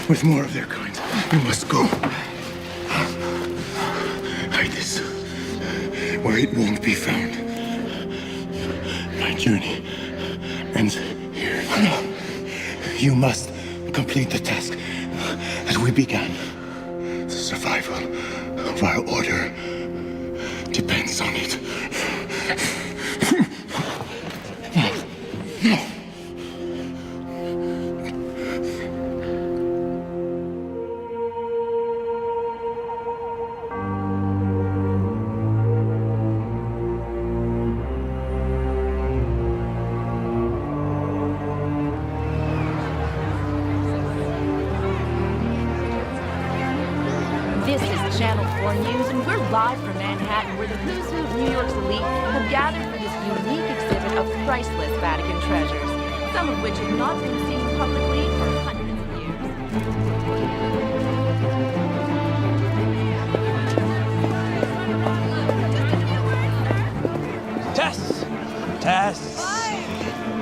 with more of their kind. You must go. Hide this where it won't be found. My journey ends here. You must complete the task that we began. The survival of our order depends on it. No. This is Channel 4 News, and we're live from Manhattan, where the who's who of New York's elite have gathered for this unique exhibit of priceless Vatican treasures, some of which have not been seen publicly for hundreds of years. Tess! Tess!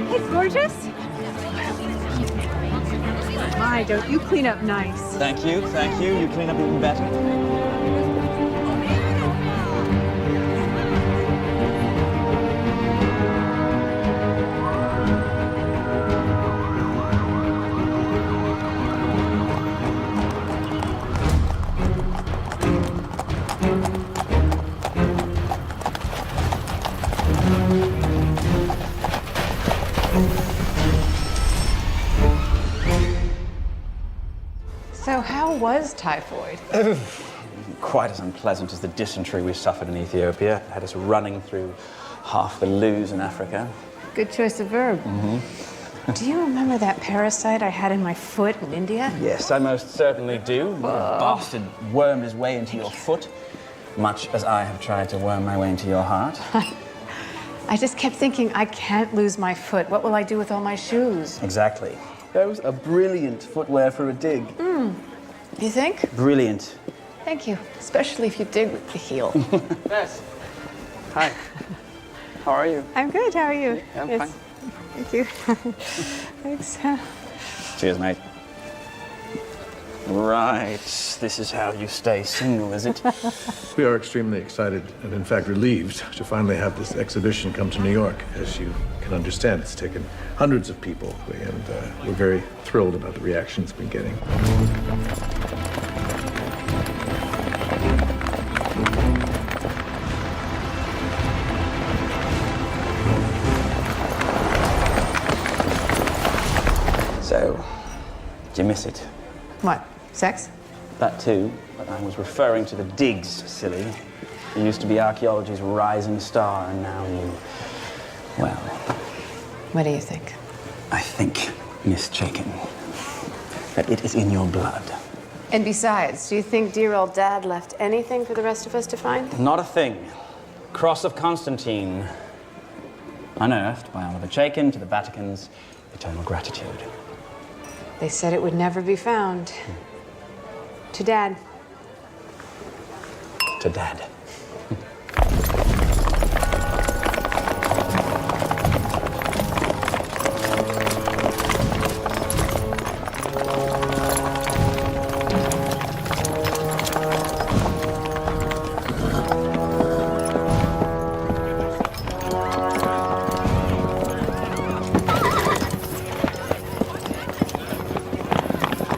Hey, gorgeous. My, don't you clean up nice. Thank you, thank you. You clean up even better. So how was typhoid? Quite as unpleasant as the dysentery we suffered in Ethiopia. Had us running through half the loos in Africa. Good choice of verb. Do you remember that parasite I had in my foot in India? Yes, I most certainly do. The bastard wormed his way into your foot, much as I have tried to worm my way into your heart. I just kept thinking, I can't lose my foot. What will I do with all my shoes? Exactly. Those are brilliant footwear for a dig. You think? Brilliant. Thank you. Especially if you dig with the heel. Yes. Hi. How are you? I'm good. How are you? Yeah, I'm Yes. fine. Thank you. Thanks. Cheers, mate. Right. This is how you stay single, is it? We are extremely excited and, in fact, relieved to finally have this exhibition come to New York. As you can understand, it's taken hundreds of people, and we're very thrilled about the reaction it's been getting. So, do you miss it? What? Sex? That too, but I was referring to the digs, silly. You used to be archaeology's rising star, and now you... Well, What do you think? I think, Miss Chaikin, that it is in your blood. And besides, do you think dear old Dad left anything for the rest of us to find? Not a thing. Cross of Constantine. Unearthed by Oliver Chaikin to the Vatican's eternal gratitude. They said it would never be found. To Dad. To Dad.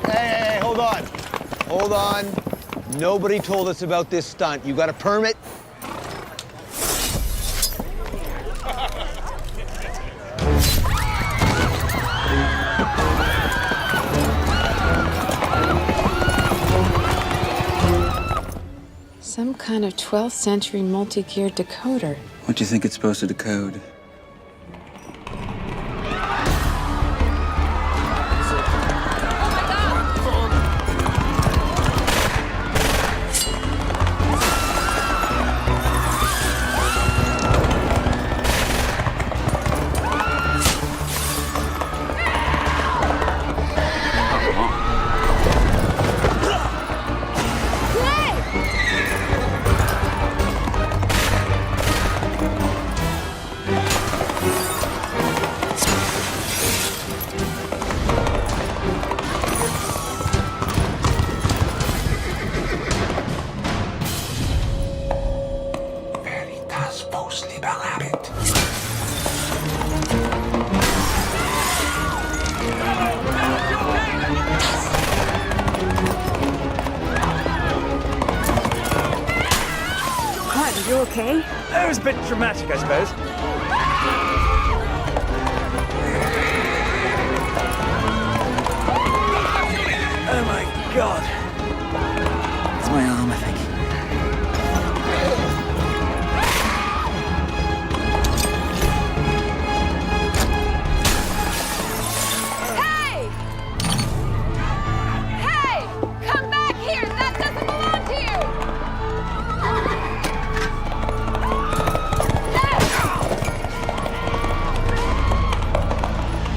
Hey, hold on. Hold on. Nobody told us about this stunt. You got a permit? Some kind of 12th century multi-gear decoder. What do you think it's supposed to decode? okay? It was a bit dramatic, I suppose. Oh my God. It's my arm, I think. Hey! Hey! Come back here! That doesn't belong to you!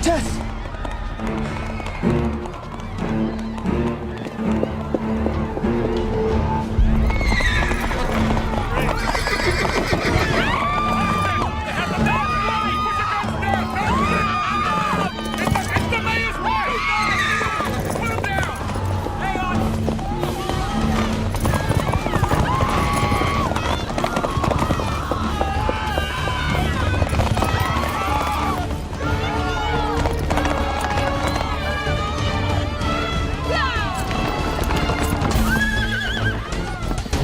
Tess!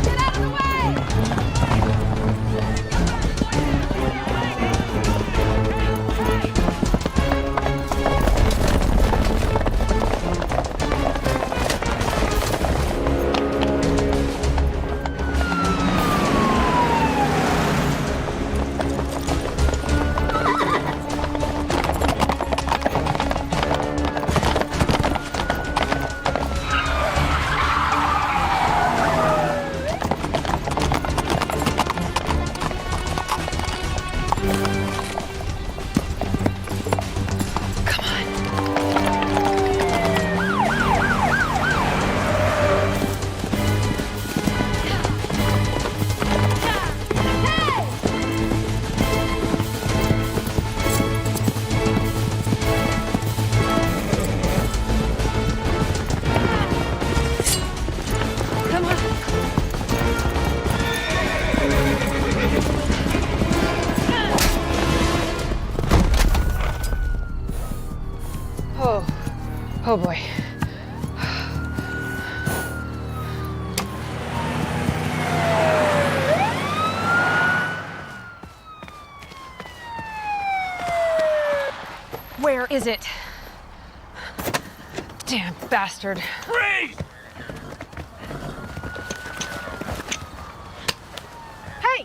Get out of the way! Oh boy. Where is it? Damn bastard. Freeze! Hey!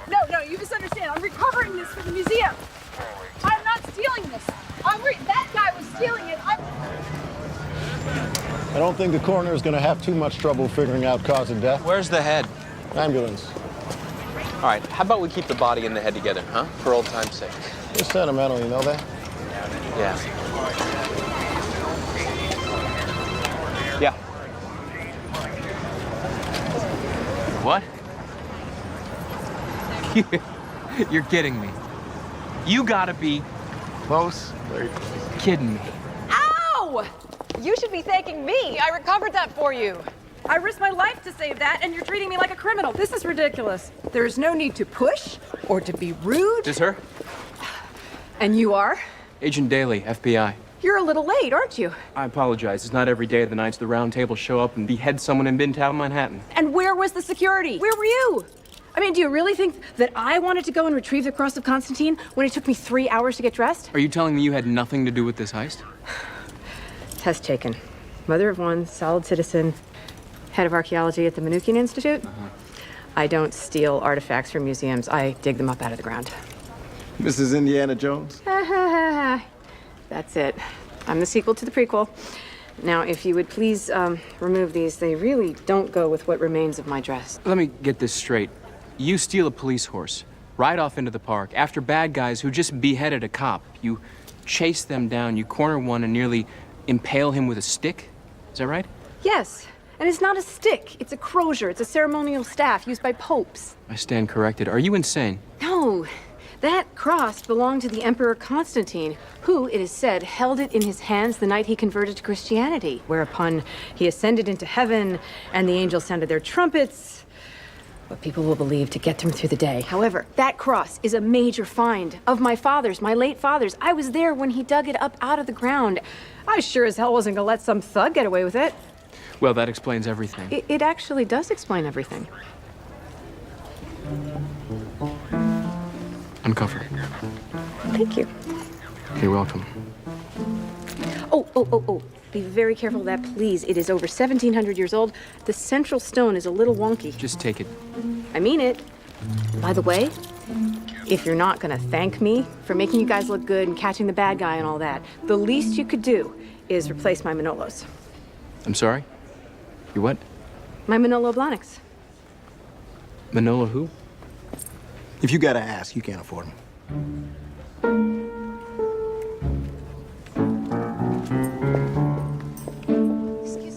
No, you misunderstand. I'm recovering this for the museum. I'm not stealing this. That guy was stealing it. I don't think the coroner is going to have too much trouble figuring out cause of death. Where's the head? Ambulance. All right, how about we keep the body and the head together, huh? For old time's sake. You're sentimental, you know that? Yeah. Yeah. What? You're kidding me. You gotta be Close. Very close. kidding me. Ow! You should be thanking me. I recovered that for you. I risked my life to save that, and you're treating me like a criminal. This is ridiculous. There is no need to push or to be rude. This her? And you are? Agent Daly, FBI. You're a little late, aren't you? I apologize. It's not every day the Knights of the Round Table show up and behead someone in Midtown Manhattan. And where was the security? Where were you? I mean, do you really think that I wanted to go and retrieve the Cross of Constantine when it took me 3 hours to get dressed? Are you telling me you had nothing to do with this heist? Test taken. Mother of one, solid citizen, head of archaeology at the Manukian Institute. I don't steal artifacts from museums. I dig them up out of the ground. Mrs. Indiana Jones? That's it. I'm the sequel to the prequel. Now, if you would please remove these, they really don't go with what remains of my dress. Let me get this straight. You steal a police horse, ride off into the park after bad guys who just beheaded a cop. You chase them down, you corner one and nearly impale him with a stick? Is that right? Yes, and it's not a stick. It's a crozier. It's a ceremonial staff used by popes. I stand corrected. Are you insane? No, that cross belonged to the Emperor Constantine, who, it is said, held it in his hands the night he converted to Christianity, whereupon he ascended into heaven and the angels sounded their trumpets. What people will believe to get them through the day. However, that cross is a major find of my father's, my late father's. I was there when he dug it up out of the ground. I sure as hell wasn't gonna let some thug get away with it. Well, that explains everything. It actually does explain everything. Uncover. Thank you. You're welcome. Oh. Be very careful of that, please. It is over 1,700 years old. The central stone is a little wonky. Just take it. I mean it. By the way, if you're not gonna thank me for making you guys look good and catching the bad guy and all that, the least you could do is replace my Manolos. I'm sorry? You what? My Manolo Blahniks. Manolo who? If you gotta ask, you can't afford them.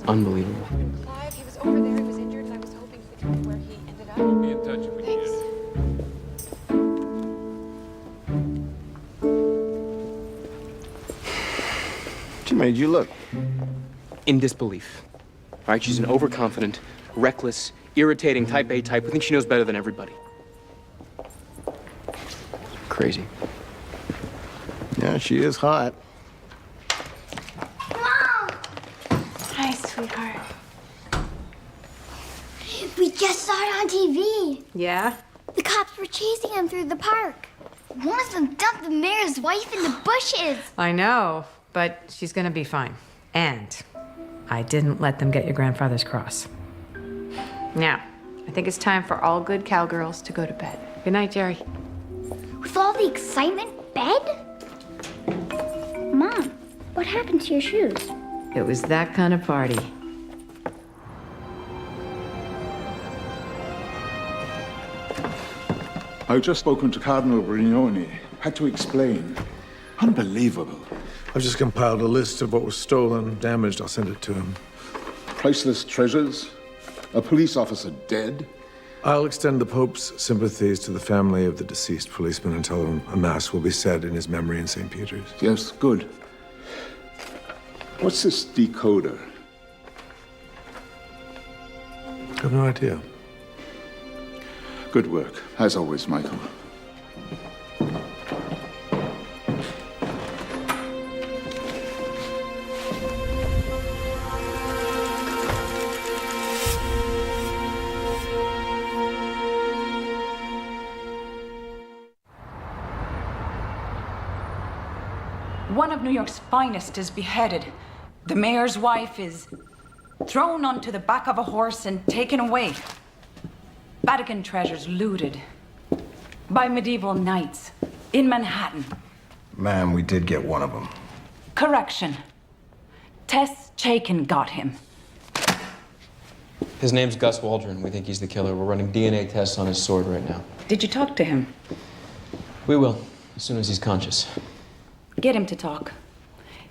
Unbelievable. Clive, he was over there, he was injured, and I was hoping you could tell me where he ended up. Be in touch if we need She made you look. In disbelief. All right, she's an overconfident, reckless, irritating type A type who thinks she knows better than everybody. Crazy. Yeah, she is hot. Hi, sweetheart. We just saw it on TV. Yeah? The cops were chasing him through the park. One of them dumped the mayor's wife in the bushes. I know, but she's gonna be fine. And I didn't let them get your grandfather's cross. Now, I think it's time for all good cowgirls to go to bed. Good night, Jerry. With all the excitement, bed? Mom, what happened to your shoes? It was that kind of party. I've just spoken to Cardinal Brignoni. Had to explain. Unbelievable. I've just compiled a list of what was stolen, damaged. I'll send it to him. Priceless treasures? A police officer dead? I'll extend the Pope's sympathies to the family of the deceased policeman and tell him a mass will be said in his memory in St. Peter's. Yes, good. What's this decoder? I have no idea. Good work, as always, Michael. One of New York's finest is beheaded. The mayor's wife is thrown onto the back of a horse and taken away. Vatican treasures looted by medieval knights in Manhattan. Ma'am, we did get one of them. Correction. Tess Chaikin got him. His name's Gus Waldron. We think he's the killer. We're running DNA tests on his sword right now. Did you talk to him? We will, as soon as he's conscious. Get him to talk.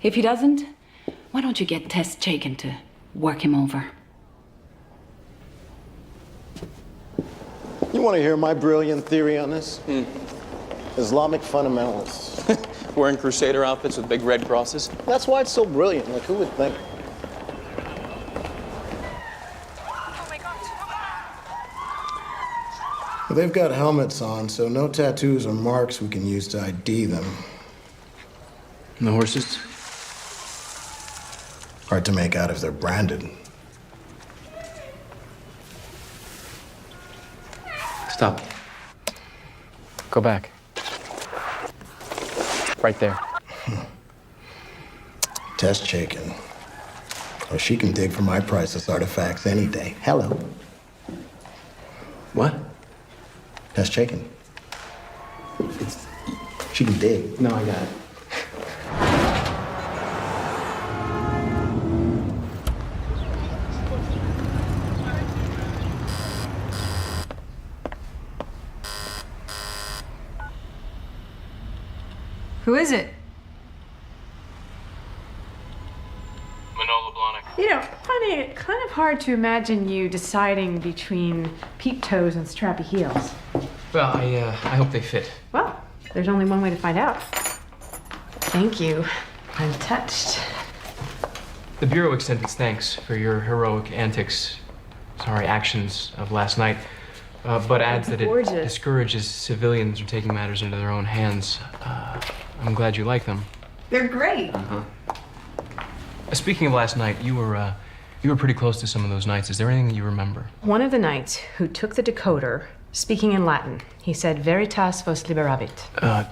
If he doesn't, why don't you get Tess Chaikin to work him over? You want to hear my brilliant theory on this? Islamic fundamentalists. Wearing crusader outfits with big red crosses? That's why it's so brilliant. Like, who would think? Well, they've got helmets on, so no tattoos or marks we can use to ID them. And the horses? Hard to make out if they're branded. Stop. Go back. Right there. Tess Chaikin. Oh, she can dig for my priceless artifacts any day. Hello. What? Tess Chaikin. She can dig. No, I got it. Who is it? Manolo Blahnik. You know, funny, kind of hard to imagine you deciding between peep toes and strappy heels. Well, I hope they fit. Well, there's only one way to find out. Thank you. I'm touched. The Bureau extends its thanks for your heroic antics, actions of last night, but adds that it discourages civilians from taking matters into their own hands. I'm glad you like them. They're great. Speaking of last night, you were pretty close to some of those nights. Is there anything that you remember? One of the knights who took the decoder Speaking in Latin, he said, Veritas vos liberavit.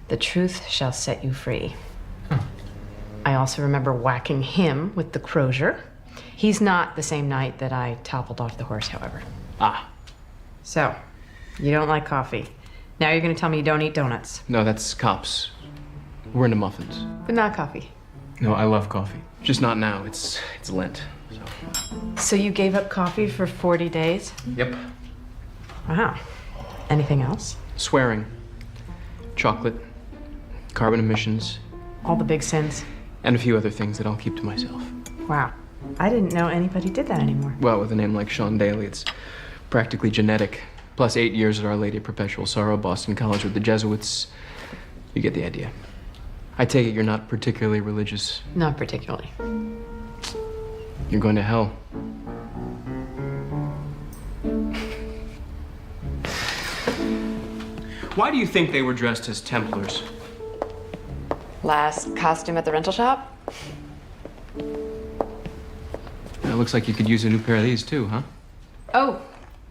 The truth shall set you free. I also remember whacking him with the crozier. He's not the same knight that I toppled off the horse, however. Ah. So, you don't like coffee. Now you're gonna tell me you don't eat donuts. No, that's cops. We're into muffins. But not coffee. No, I love coffee. Just not now. It's Lent. So you gave up coffee for 40 days? Yep. Wow. Anything else? Swearing. Chocolate. Carbon emissions. All the big sins. And a few other things that I'll keep to myself. Wow. I didn't know anybody did that anymore. Well, with a name like Sean Daly, it's practically genetic. Plus 8 years at Our Lady of Perpetual Sorrow, Boston College with the Jesuits. You get the idea. I take it you're not particularly religious. Not particularly. You're going to hell. Why do you think they were dressed as Templars? Last costume at the rental shop? It looks like you could use a new pair of these too, huh? Oh,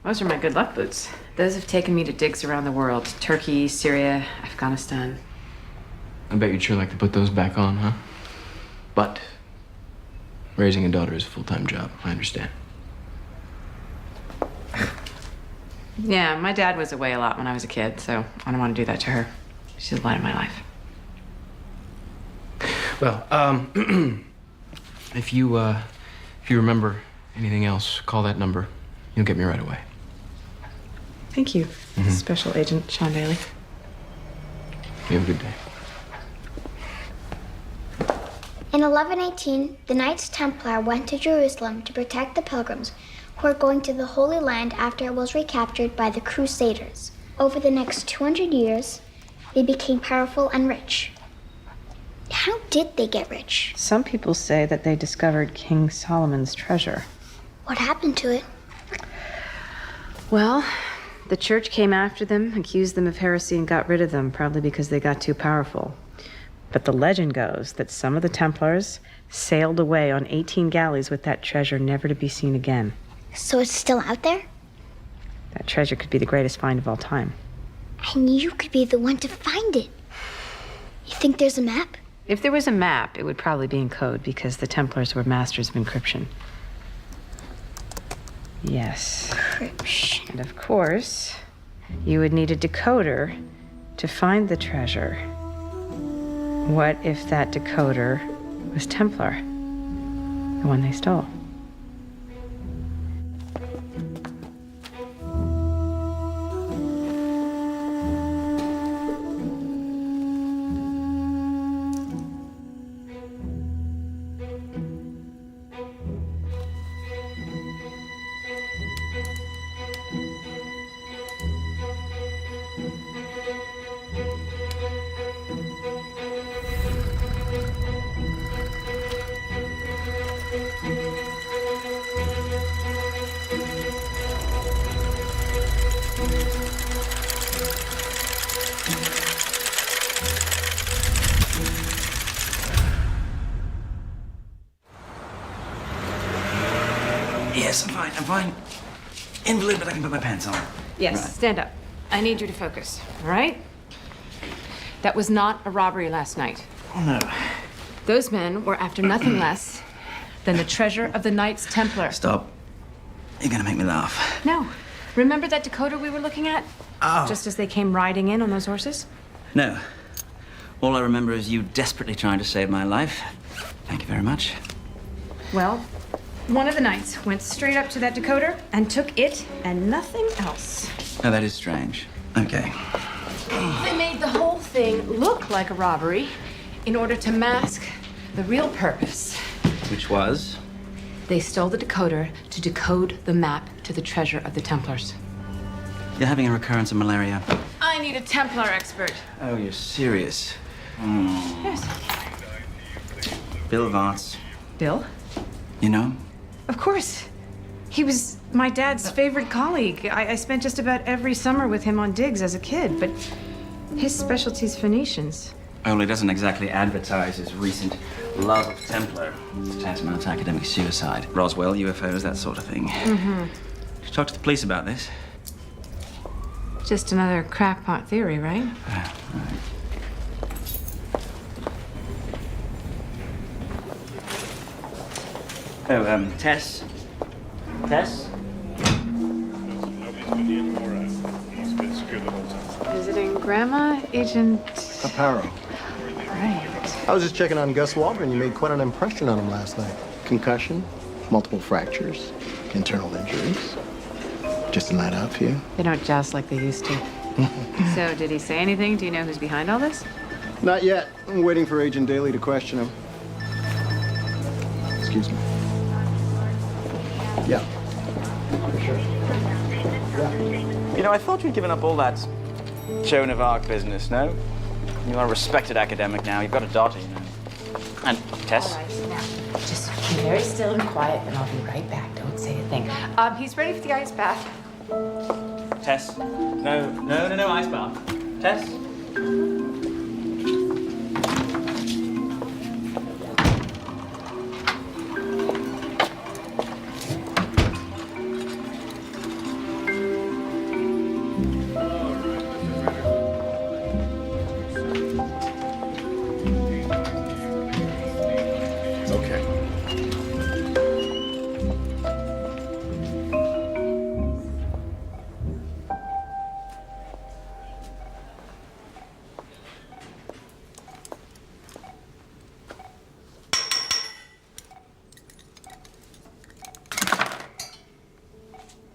those are my good luck boots. Those have taken me to digs around the world. Turkey, Syria, Afghanistan. I bet you'd sure like to put those back on, huh? But raising a daughter is a full-time job, I understand. Yeah, my dad was away a lot when I was a kid, so I don't want to do that to her. She's the light of my life. Well, if you remember anything else, call that number. You'll get me right away. Thank you, Special Agent Sean Daly. You have a good day. In 1118, the Knights Templar went to Jerusalem to protect the pilgrims who were going to the Holy Land after it was recaptured by the Crusaders. Over the next 200 years, they became powerful and rich. How did they get rich? Some people say that they discovered King Solomon's treasure. What happened to it? Well, the church came after them, accused them of heresy, and got rid of them, probably because they got too powerful. But the legend goes that some of the Templars sailed away on 18 galleys with that treasure, never to be seen again. So it's still out there? That treasure could be the greatest find of all time. And you could be the one to find it. You think there's a map? If there was a map, it would probably be in code because the Templars were masters of encryption. Yes. Encryption. And of course, you would need a decoder to find the treasure. What if that decoder was Templar? The one they stole? Yes, I'm fine. Invalid, but I can put my pants on. Yes, Right. stand up. I need you to focus, all right? That was not a robbery last night. Oh, no. Those men were after nothing less than the treasure of the Knights Templar. Stop. You're gonna make me laugh. No. Remember that decoder we were looking at? Oh. Just as they came riding in on those horses? No. All I remember is you desperately trying to save my life. Thank you very much. Well, one of the knights went straight up to that decoder and took it and nothing else. Oh, that is strange. Okay. They made the whole thing look like a robbery in order to mask the real purpose. Which was? They stole the decoder to decode the map to the treasure of the Templars. You're having a recurrence of malaria. I need a Templar expert. Oh, you're serious. Yes. Bill Varts. Bill? You know? Of course. He was my dad's favorite colleague. I spent just about every summer with him on digs as a kid, but his specialty's Phoenicians. Only doesn't exactly advertise his recent love of Templar. It's tantamount to academic suicide. Roswell, UFOs, that sort of thing. Mm-hmm. Did you talk to the police about this? Just another crackpot theory, right? Oh, Tess? Tess? Visiting Grandma, Agent... Aparo. Right. I was just checking on Gus Waldron. You made quite an impression on him last night. Concussion, multiple fractures, internal injuries. Just a night out for you? They don't joust like they used to. So, did he say anything? Do you know who's behind all this? Not yet. I'm waiting for Agent Daly to question him. Excuse me. Yeah. For sure. You know, I thought you'd given up all that Joan of Arc business, no? You are a respected academic now. You've got a daughter, you know. And Tess? All right, now, just be very still and quiet, and I'll be right back. Don't say a thing. He's ready for the ice bath. Tess? No, ice bath. Tess?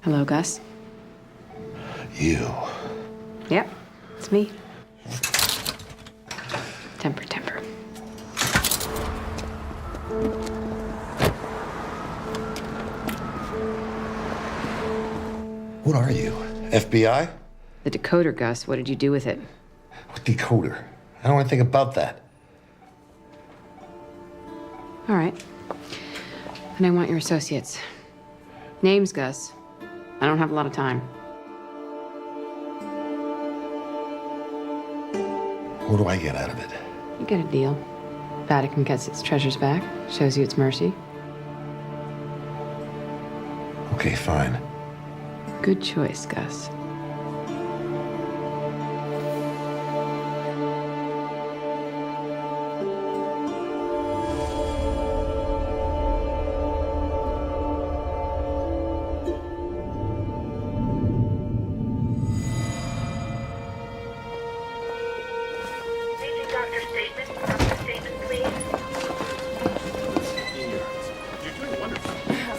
Hello, Gus. You. Yep, it's me. Temper. What are you? FBI? The decoder, Gus. What did you do with it? What decoder? I don't want to think about that. All right. And I want your associates. Names, Gus. I don't have a lot of time. What do I get out of it? You get a deal. Vatican gets its treasures back, shows you its mercy. Okay, fine. Good choice, Gus.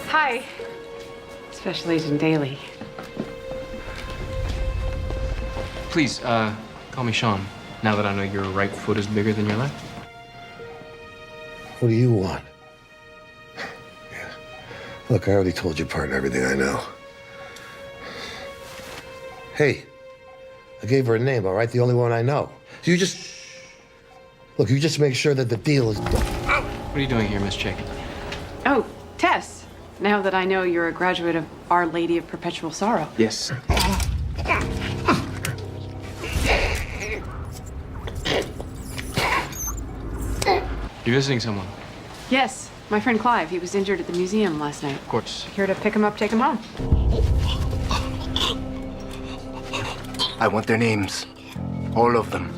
Hi. Special Agent Daly. Please, call me Sean, now that I know your right foot is bigger than your left. What do you want? Yeah. Look, I already told your partner everything I know. Hey, I gave her a name, all right? The only one I know. So you just... Look, you just make sure that the deal is done. What are you doing here, Miss Chick? Oh, Tess. Now that I know you're a graduate of Our Lady of Perpetual Sorrow. Yes. You're visiting someone? Yes, my friend Clive. He was injured at the museum last night. Of course. Here to pick him up, take him home. I want their names. All of them.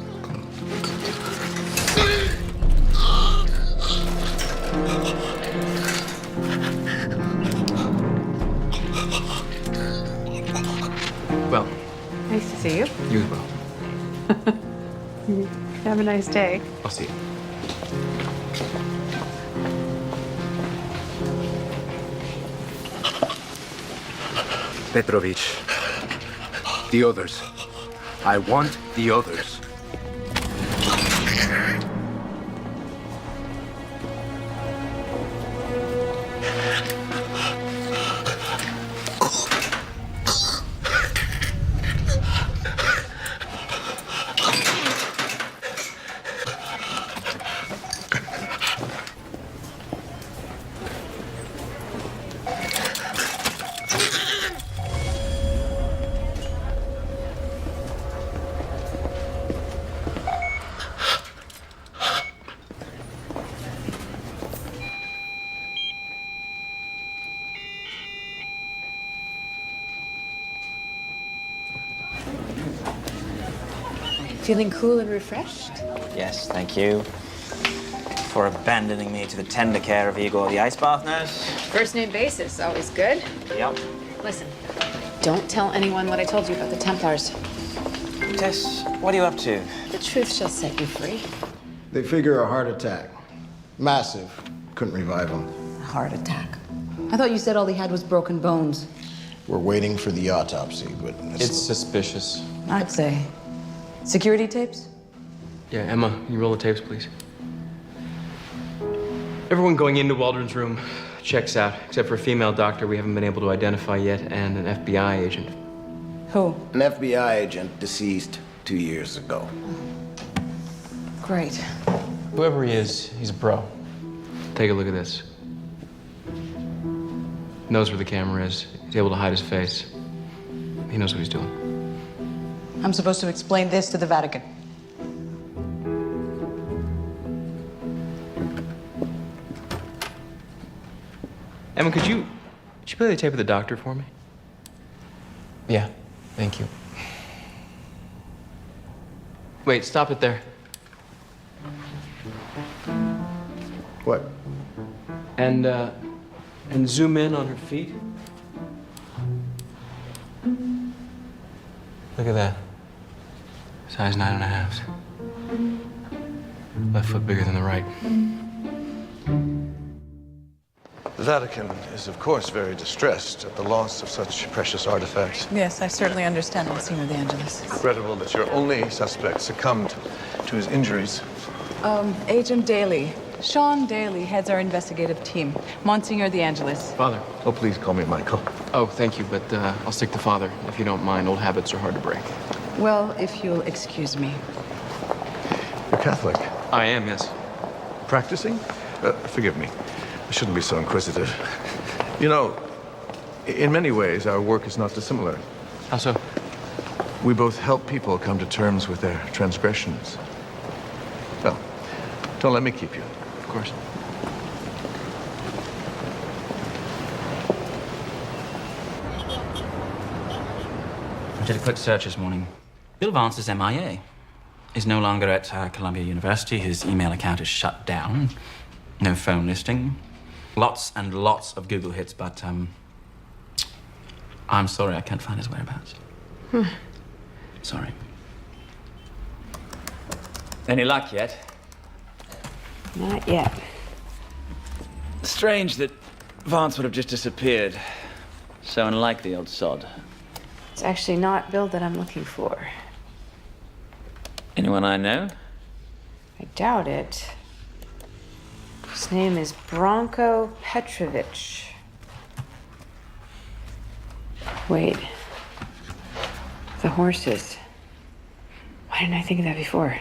Well. Nice to see you. You as well. Have a nice day. I'll see you. Petrovich. The others. I want the others. Feeling cool and refreshed? Yes, thank you. For abandoning me to the tender care of Igor the Ice Bath Nurse. First name basis, always good. Yep. Listen, don't tell anyone what I told you about the Templars. Tess, what are you up to? The truth shall set you free. They figure a heart attack. Massive. Couldn't revive him. A heart attack. I thought you said all he had was broken bones. We're waiting for the autopsy, but It's suspicious. I'd say. Security tapes? Yeah, Emma, can you roll the tapes, please? Everyone going into Waldron's room checks out, except for a female doctor we haven't been able to identify yet, and an FBI agent. Who? An FBI agent deceased 2 years ago. Great. Whoever he is, he's a pro. Take a look at this. Knows where the camera is. He's able to hide his face. He knows what he's doing. I'm supposed to explain this to the Vatican. Emma, could you play the tape of the doctor for me? Yeah, thank you. Wait, stop it there. What? And zoom in on her feet. Look at that. Size 9.5. Left foot bigger than the right. The Vatican is, of course, very distressed at the loss of such precious artifacts. Yes, I certainly understand, Monsignor de Angelis. Regrettable that your only suspect succumbed to his injuries. Agent Daly. Sean Daly heads our investigative team. Monsignor de Angelis. Father. Oh, please call me Michael. Oh, thank you, but I'll stick to Father, if you don't mind. Old habits are hard to break. Well, if you'll excuse me. You're Catholic. I am, yes. Practicing? Forgive me. I shouldn't be so inquisitive. You know, in many ways, our work is not dissimilar. How so? We both help people come to terms with their transgressions. Well, don't let me keep you. Of course. I did a quick search this morning. Bill Vance is MIA. He's no longer at Columbia University. His email account is shut down. No phone listing. Lots and lots of Google hits, but I'm sorry I can't find his whereabouts. Sorry. Any luck yet? Not yet. Strange that Vance would have just disappeared. So unlike the old sod. It's actually not Bill that I'm looking for. Anyone I know? I doubt it. His name is Branko Petrovich. Wait. The horses. Why didn't I think of that before?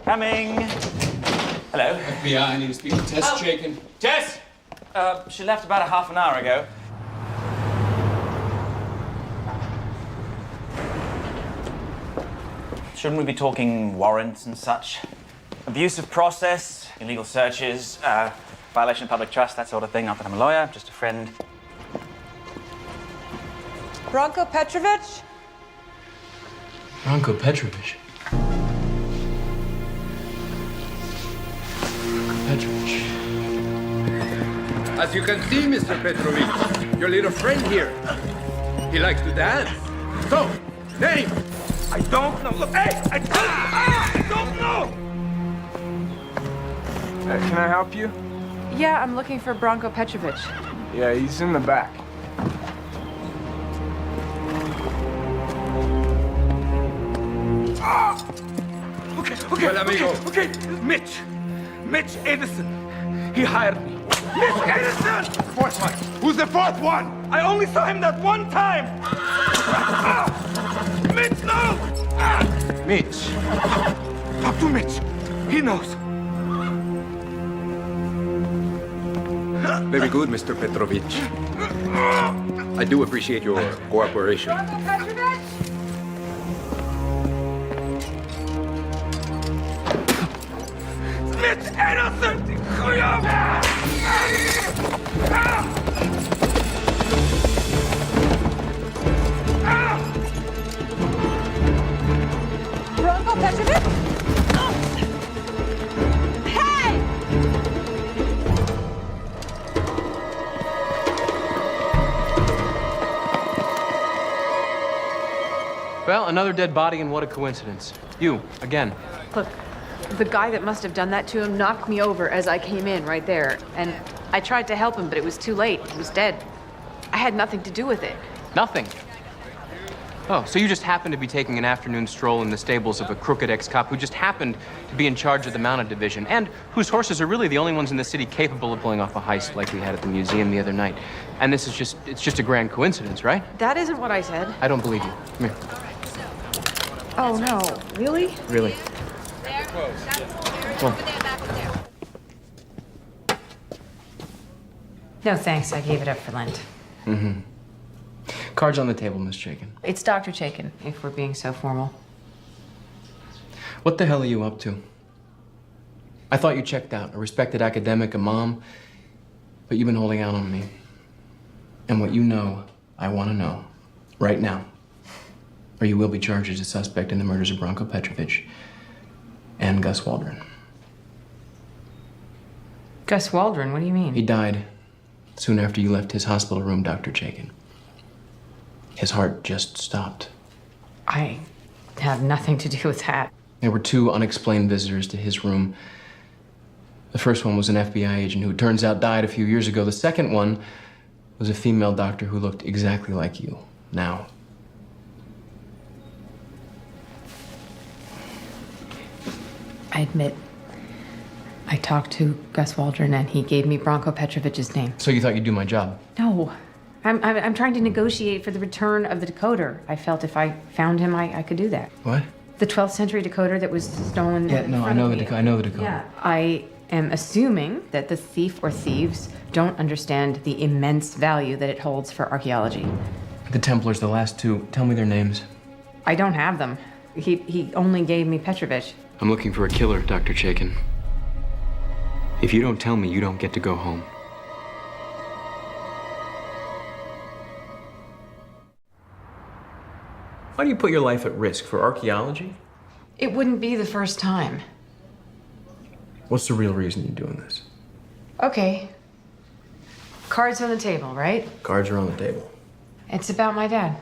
Coming. Hello. FBI, I need to speak to Tess Chaikin. Tess! She left about a half an hour ago. Shouldn't we be talking warrants and such? Abuse of process, illegal searches, violation of public trust, that sort of thing. Not that I'm a lawyer, just a friend. Branko Petrovich? Branko Petrovich. Petrovich. As you can see, Mr. Petrovich, your little friend here, he likes to dance. So, name? I don't know. Look, hey! I don't know! Can I help you? Yeah, I'm looking for Branko Petrovich. Yeah, he's in the back. Okay, Well, amigo. okay. Mitch Edison. He hired me. Mitch Edison! Fourth one. Who's the fourth one? I only saw him that one time. Mitch, no! Mitch. Talk to Mitch. He knows. Very good, Mr. Petrovich. I do appreciate your cooperation. Mitch Edison! Well, another dead body, and what a coincidence. You, again. Look, the guy that must have done that to him knocked me over as I came in right there. And I tried to help him, but it was too late. He was dead. I had nothing to do with it. Nothing. Oh, so you just happened to be taking an afternoon stroll in the stables of a crooked ex-cop who just happened to be in charge of the mounted division, and whose horses are really the only ones in the city capable of pulling off a heist like we had at the museum the other night. And this is it's just a grand coincidence, right? That isn't what I said. I don't believe you. Come here. Oh, no. Really? Really? Come on. No, thanks. I gave it up for Lent. Mm-hmm. Cards on the table, Miss Chaikin. It's Dr. Chaikin, if we're being so formal. What the hell are you up to? I thought you checked out, a respected academic, a mom, but you've been holding out on me. And what you know, I want to know, right now. Or you will be charged as a suspect in the murders of Branko Petrovic and Gus Waldron. Gus Waldron? What do you mean? He died soon after you left his hospital room, Dr. Chaikin. His heart just stopped. I have nothing to do with that. There were 2 unexplained visitors to his room. The first one was an FBI agent who, it turns out, died a few years ago. The second one was a female doctor who looked exactly like you now. I admit, I talked to Gus Waldron and he gave me Branko Petrovic's name. So you thought you'd do my job? No. I'm trying to negotiate for the return of the decoder. I felt if I found him, I could do that. What? The 12th century decoder that was stolen. Yeah, no, I know the decoder. Yeah. I am assuming that the thief or thieves don't understand the immense value that it holds for archaeology. The Templars, the last 2, tell me their names. I don't have them. He only gave me Petrovic. I'm looking for a killer, Dr. Chaikin. If you don't tell me, you don't get to go home. Why do you put your life at risk? For archaeology? It wouldn't be the first time. What's the real reason you're doing this? Okay. Cards on the table, right? Cards are on the table. It's about my dad.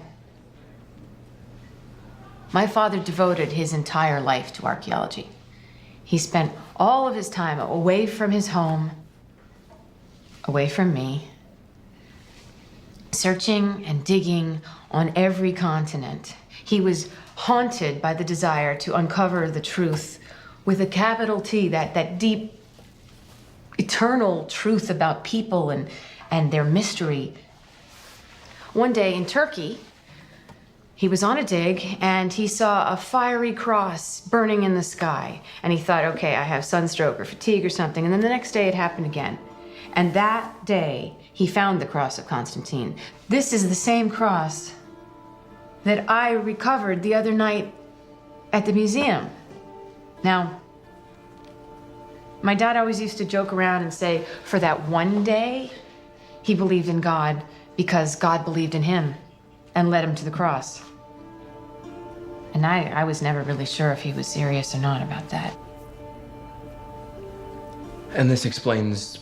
My father devoted his entire life to archaeology. He spent all of his time away from his home, away from me, searching and digging on every continent. He was haunted by the desire to uncover the truth with a capital T, that deep, eternal truth about people and their mystery. One day in Turkey, he was on a dig and he saw a fiery cross burning in the sky. And he thought, okay, I have sunstroke or fatigue or something. And then the next day it happened again. And that day, he found the cross of Constantine. This is the same cross that I recovered the other night at the museum. Now, my dad always used to joke around and say, for that one day, he believed in God because God believed in him and led him to the cross. And I was never really sure if he was serious or not about that. And this explains,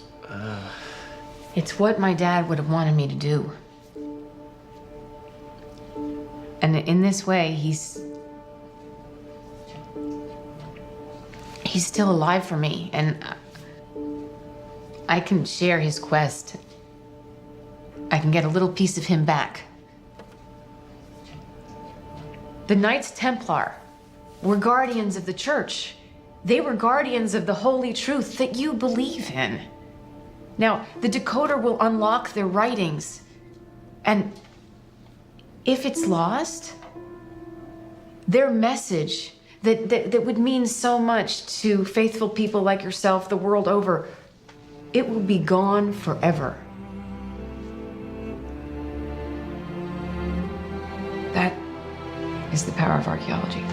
It's what my dad would have wanted me to do. And in this way, he's still alive for me, and I can share his quest. I can get a little piece of him back. The Knights Templar were guardians of the church. They were guardians of the holy truth that you believe in. Now, the decoder will unlock their writings, and if it's lost, their message that would mean so much to faithful people like yourself the world over, it will be gone forever. That is the power of archaeology.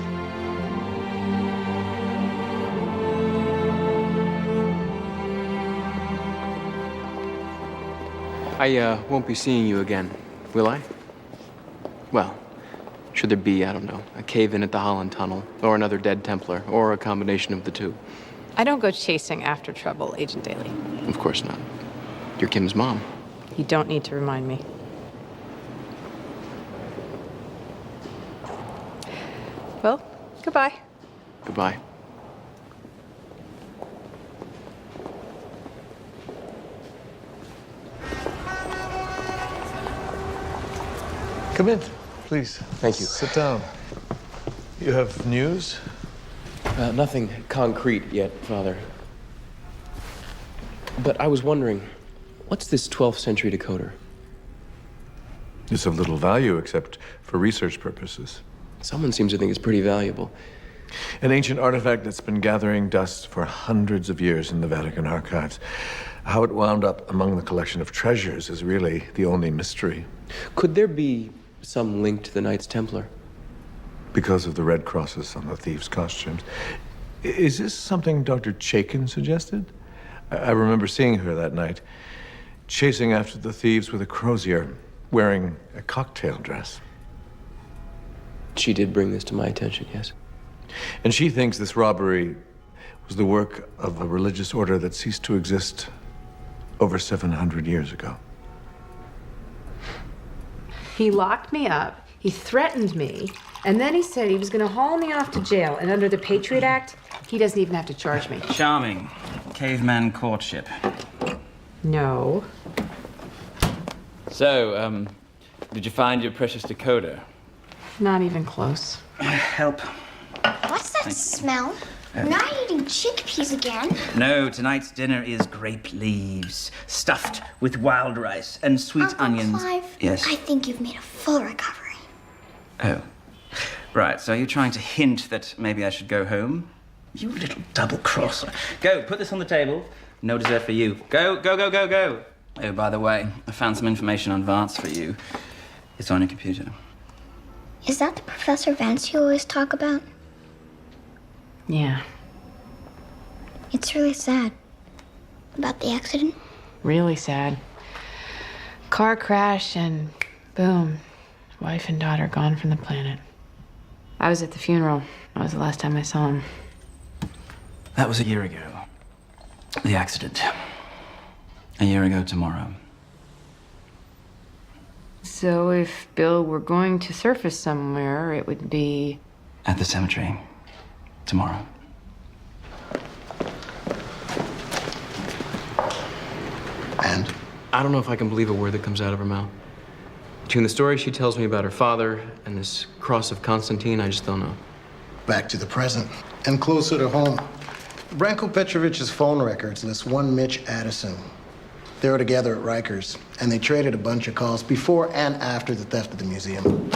I won't be seeing you again, will I? Well, should there be, I don't know, a cave-in at the Holland Tunnel, or another dead Templar, or a combination of the two? I don't go chasing after trouble, Agent Daly. Of course not. You're Kim's mom. You don't need to remind me. Goodbye. Goodbye. Come in, please. Thank you. Sit down. You have news? Nothing concrete yet, Father. But I was wondering, what's this 12th century decoder? It's of little value except for research purposes. Someone seems to think it's pretty valuable. An ancient artifact that's been gathering dust for hundreds of years in the Vatican archives. How it wound up among the collection of treasures is really the only mystery. Could there be some link to the Knights Templar? Because of the red crosses on the thieves' costumes. Is this something Dr. Chaikin suggested? I remember seeing her that night, chasing after the thieves with a crozier, wearing a cocktail dress. She did bring this to my attention, yes. And she thinks this robbery was the work of a religious order that ceased to exist over 700 years ago. He locked me up, he threatened me, and then he said he was going to haul me off to jail. And under the Patriot Act, he doesn't even have to charge me. Charming. Caveman courtship. No. So, did you find your precious decoder? Not even close. Help. What's that smell? We're not eating chickpeas again. No, tonight's dinner is grape leaves, stuffed with wild rice and sweet Uncle onions. Clive, Yes. I think you've made a full recovery. Oh. Right, so you're trying to hint that maybe I should go home? You little double-crosser. Go, put this on the table. No dessert for you. Go, go, go, go, go. Oh, by the way, I found some information on Vance for you. It's on your computer. Is that the Professor Vance you always talk about? Yeah. It's really sad. About the accident? Really sad. Car crash and boom. Wife and daughter gone from the planet. I was at the funeral. That was the last time I saw him. That was a year ago. The accident. A year ago tomorrow. So if Bill were going to surface somewhere, it would be... At the cemetery. Tomorrow. And? I don't know if I can believe a word that comes out of her mouth. Between the story she tells me about her father and this cross of Constantine, I just don't know. Back to the present and closer to home. Branko Petrovich's phone records list one Mitch Addison. They were together at Rikers, and they traded a bunch of calls before and after the theft of the museum.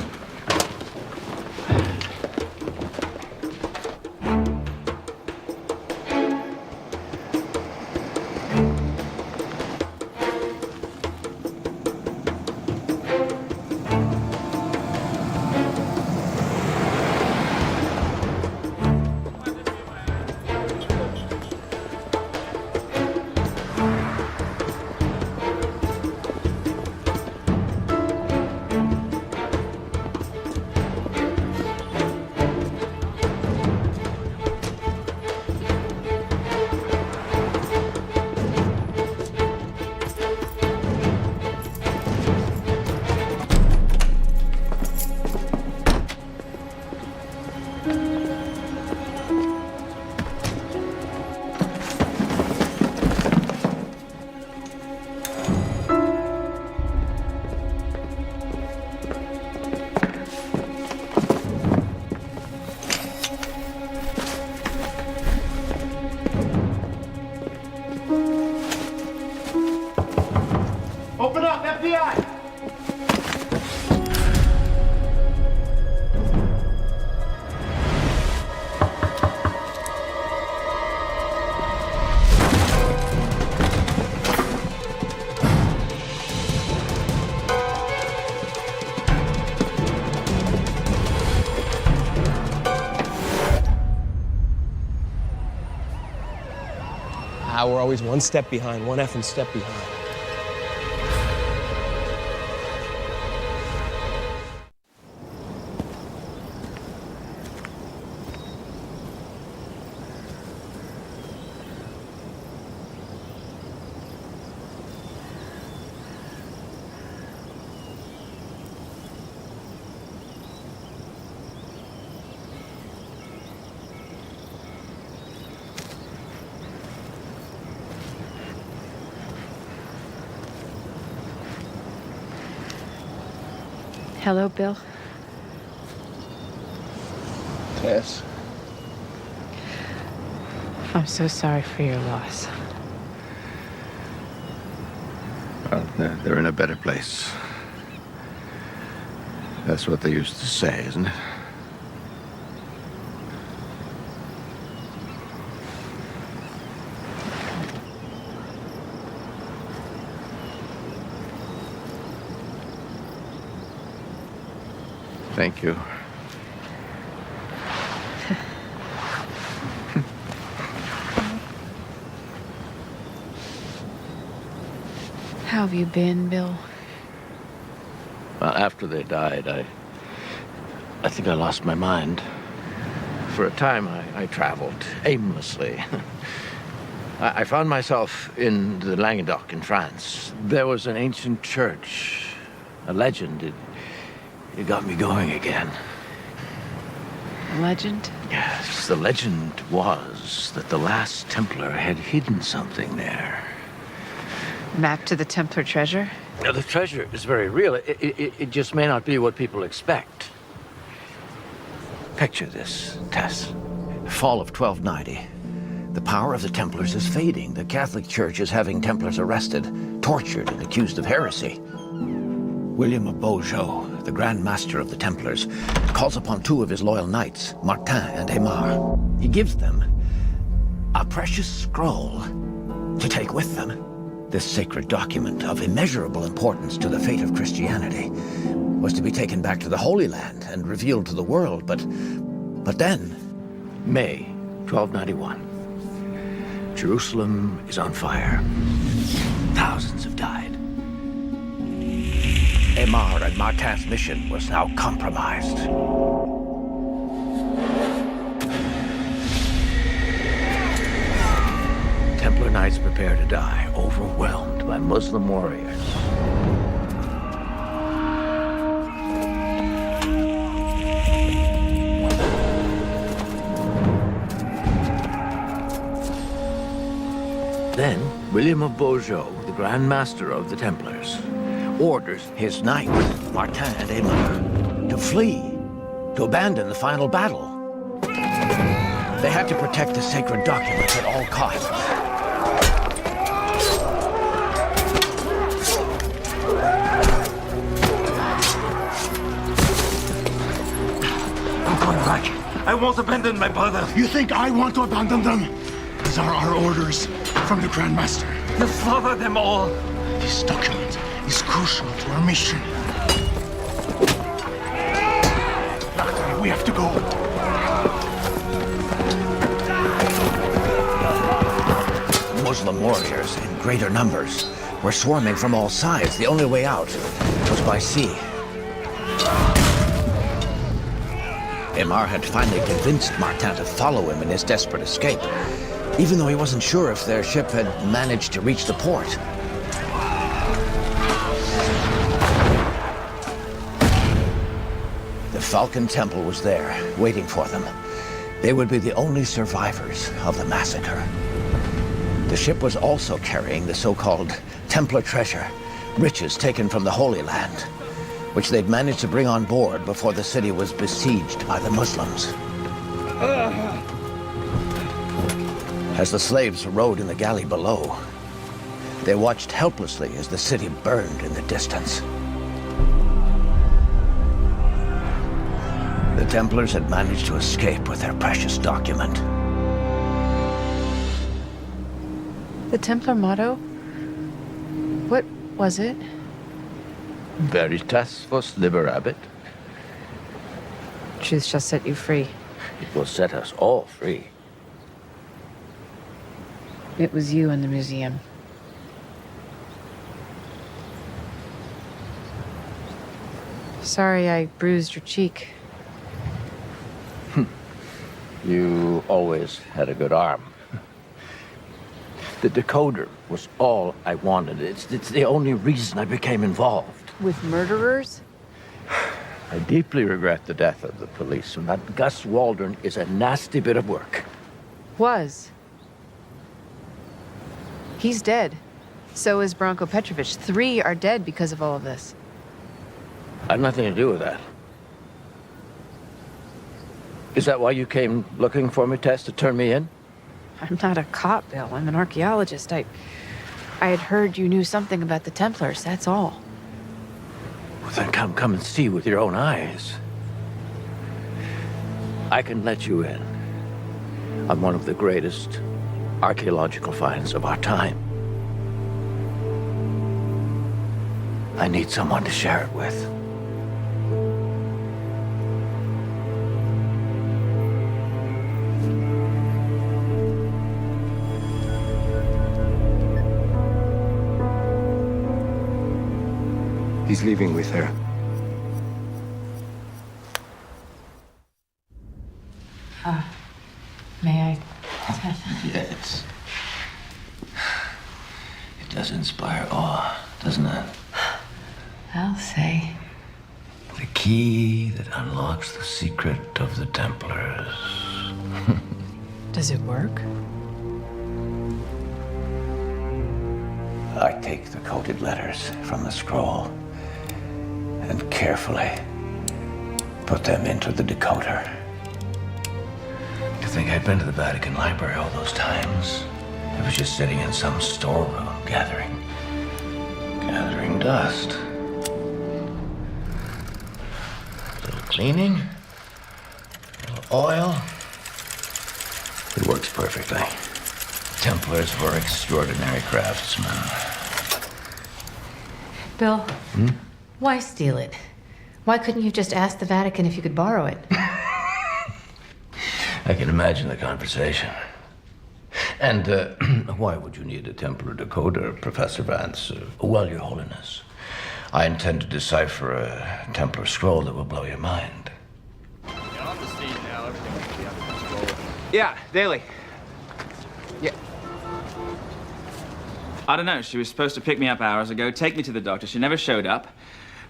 Open up, FBI! We're always one step behind, one effing step behind. Hello, Bill. Tess? I'm so sorry for your loss. Well, they're in a better place. That's what they used to say, isn't it? Thank you. How have you been, Bill? Well, after they died, I think I lost my mind. For a time, I traveled aimlessly. I found myself in the Languedoc in France. There was an ancient church, a legend. It got me going again. A legend? Yes, the legend was that the last Templar had hidden something there. Map to the Templar treasure? Now, the treasure is very real. It just may not be what people expect. Picture this, Tess. Fall of 1290. The power of the Templars is fading. The Catholic Church is having Templars arrested, tortured, and accused of heresy. William of Beaujeu, the Grand Master of the Templars, calls upon two of his loyal knights, Martin and Aymar. He gives them a precious scroll to take with them. This sacred document of immeasurable importance to the fate of Christianity was to be taken back to the Holy Land and revealed to the world, but then, May 1291, Jerusalem is on fire. Thousands have died. Aymar and Martin's mission was now compromised. Templar knights prepare to die, overwhelmed by Muslim warriors. Then, William of Beaujeu, the Grand Master of the Templars, orders his knights, Martin and Aymar, to flee, to abandon the final battle. They had to protect the sacred documents at all costs. I'm going back. I won't abandon my brother. You think I want to abandon them? These are our orders from the Grand Master. You slaughter them all. This document is crucial to our mission. We have to go. Muslim warriors in greater numbers were swarming from all sides. The only way out was by sea. Aymar had finally convinced Martin to follow him in his desperate escape, even though he wasn't sure if their ship had managed to reach the port. The Falcon Temple was there, waiting for them. They would be the only survivors of the massacre. The ship was also carrying the so-called Templar treasure, riches taken from the Holy Land, which they'd managed to bring on board before the city was besieged by the Muslims. As the slaves rowed in the galley below, they watched helplessly as the city burned in the distance. The Templars had managed to escape with their precious document. The Templar motto? What was it? Veritas vos liberabit. Truth shall set you free. It will set us all free. It was you in the museum. Sorry I bruised your cheek. You always had a good arm. The decoder was all I wanted. It's the only reason I became involved. With murderers? I deeply regret the death of the policeman. That Gus Waldron is a nasty bit of work. Was. He's dead. So is Branko Petrovic. 3 are dead because of all of this. I've nothing to do with that. Is that why you came looking for me, Tess, to turn me in? I'm not a cop, Bill. I'm an archaeologist. I had heard you knew something about the Templars, that's all. Well, then come and see with your own eyes. I can let you in on one of the greatest archaeological finds of our time. I need someone to share it with. He's leaving with her. May I? Yes. It does inspire awe, doesn't it? I'll say. The key that unlocks the secret of the Templars. Does it work? I take the coded letters from the scroll and carefully put them into the decoder. You think I'd been to the Vatican Library all those times? I was just sitting in some storeroom gathering dust. A little cleaning, a little oil. It works perfectly. Templars were extraordinary craftsmen. Bill, why steal it? Why couldn't you just ask the Vatican if you could borrow it? I can imagine the conversation. And why would you need a Templar decoder, Professor Vance? Well, Your Holiness, I intend to decipher a Templar scroll that will blow your mind. On the scene now, everything will be under control. Yeah, Daly. Yeah. I don't know. She was supposed to pick me up hours ago, take me to the doctor. She never showed up.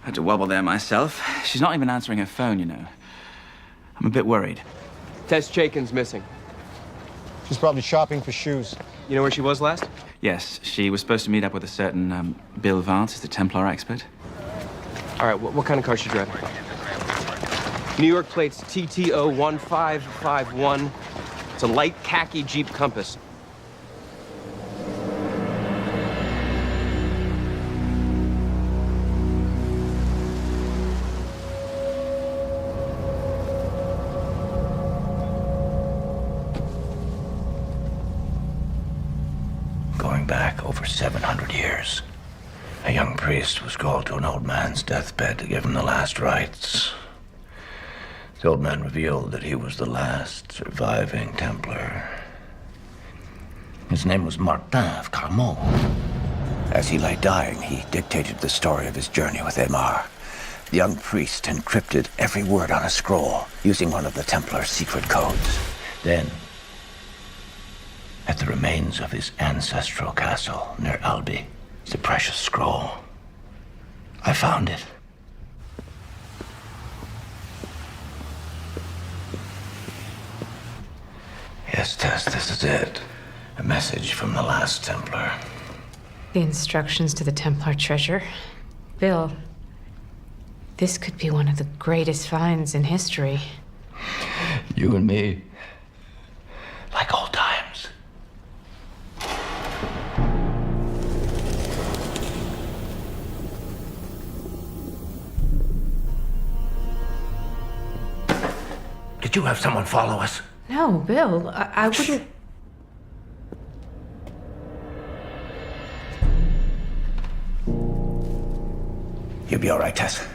I had to wobble there myself. She's not even answering her phone, you know. I'm a bit worried. Tess Chaikin's missing. She's probably shopping for shoes. You know where she was last? Yes, she was supposed to meet up with a certain Bill Vance, who's the Templar expert. All right, what kind of car is she driving? New York plates TTO 1551. It's a light khaki Jeep Compass. Going back over 700 years, a young priest was called to an old man's deathbed to give him the last rites. The old man revealed that he was the last surviving Templar. His name was Martin of Carmont. As he lay dying, he dictated the story of his journey with Aymar. The young priest encrypted every word on a scroll using one of the Templar's secret codes. Then, at the remains of his ancestral castle near Albi, the precious scroll. I found it. Yes, Tess, this is it. A message from the last Templar. The instructions to the Templar treasure. Bill, this could be one of the greatest finds in history. You and me, like old times. Did you have someone follow us? No, Bill, I wouldn't... You'll be all right, Tess.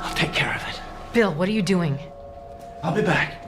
I'll take care of it. Bill, what are you doing? I'll be back.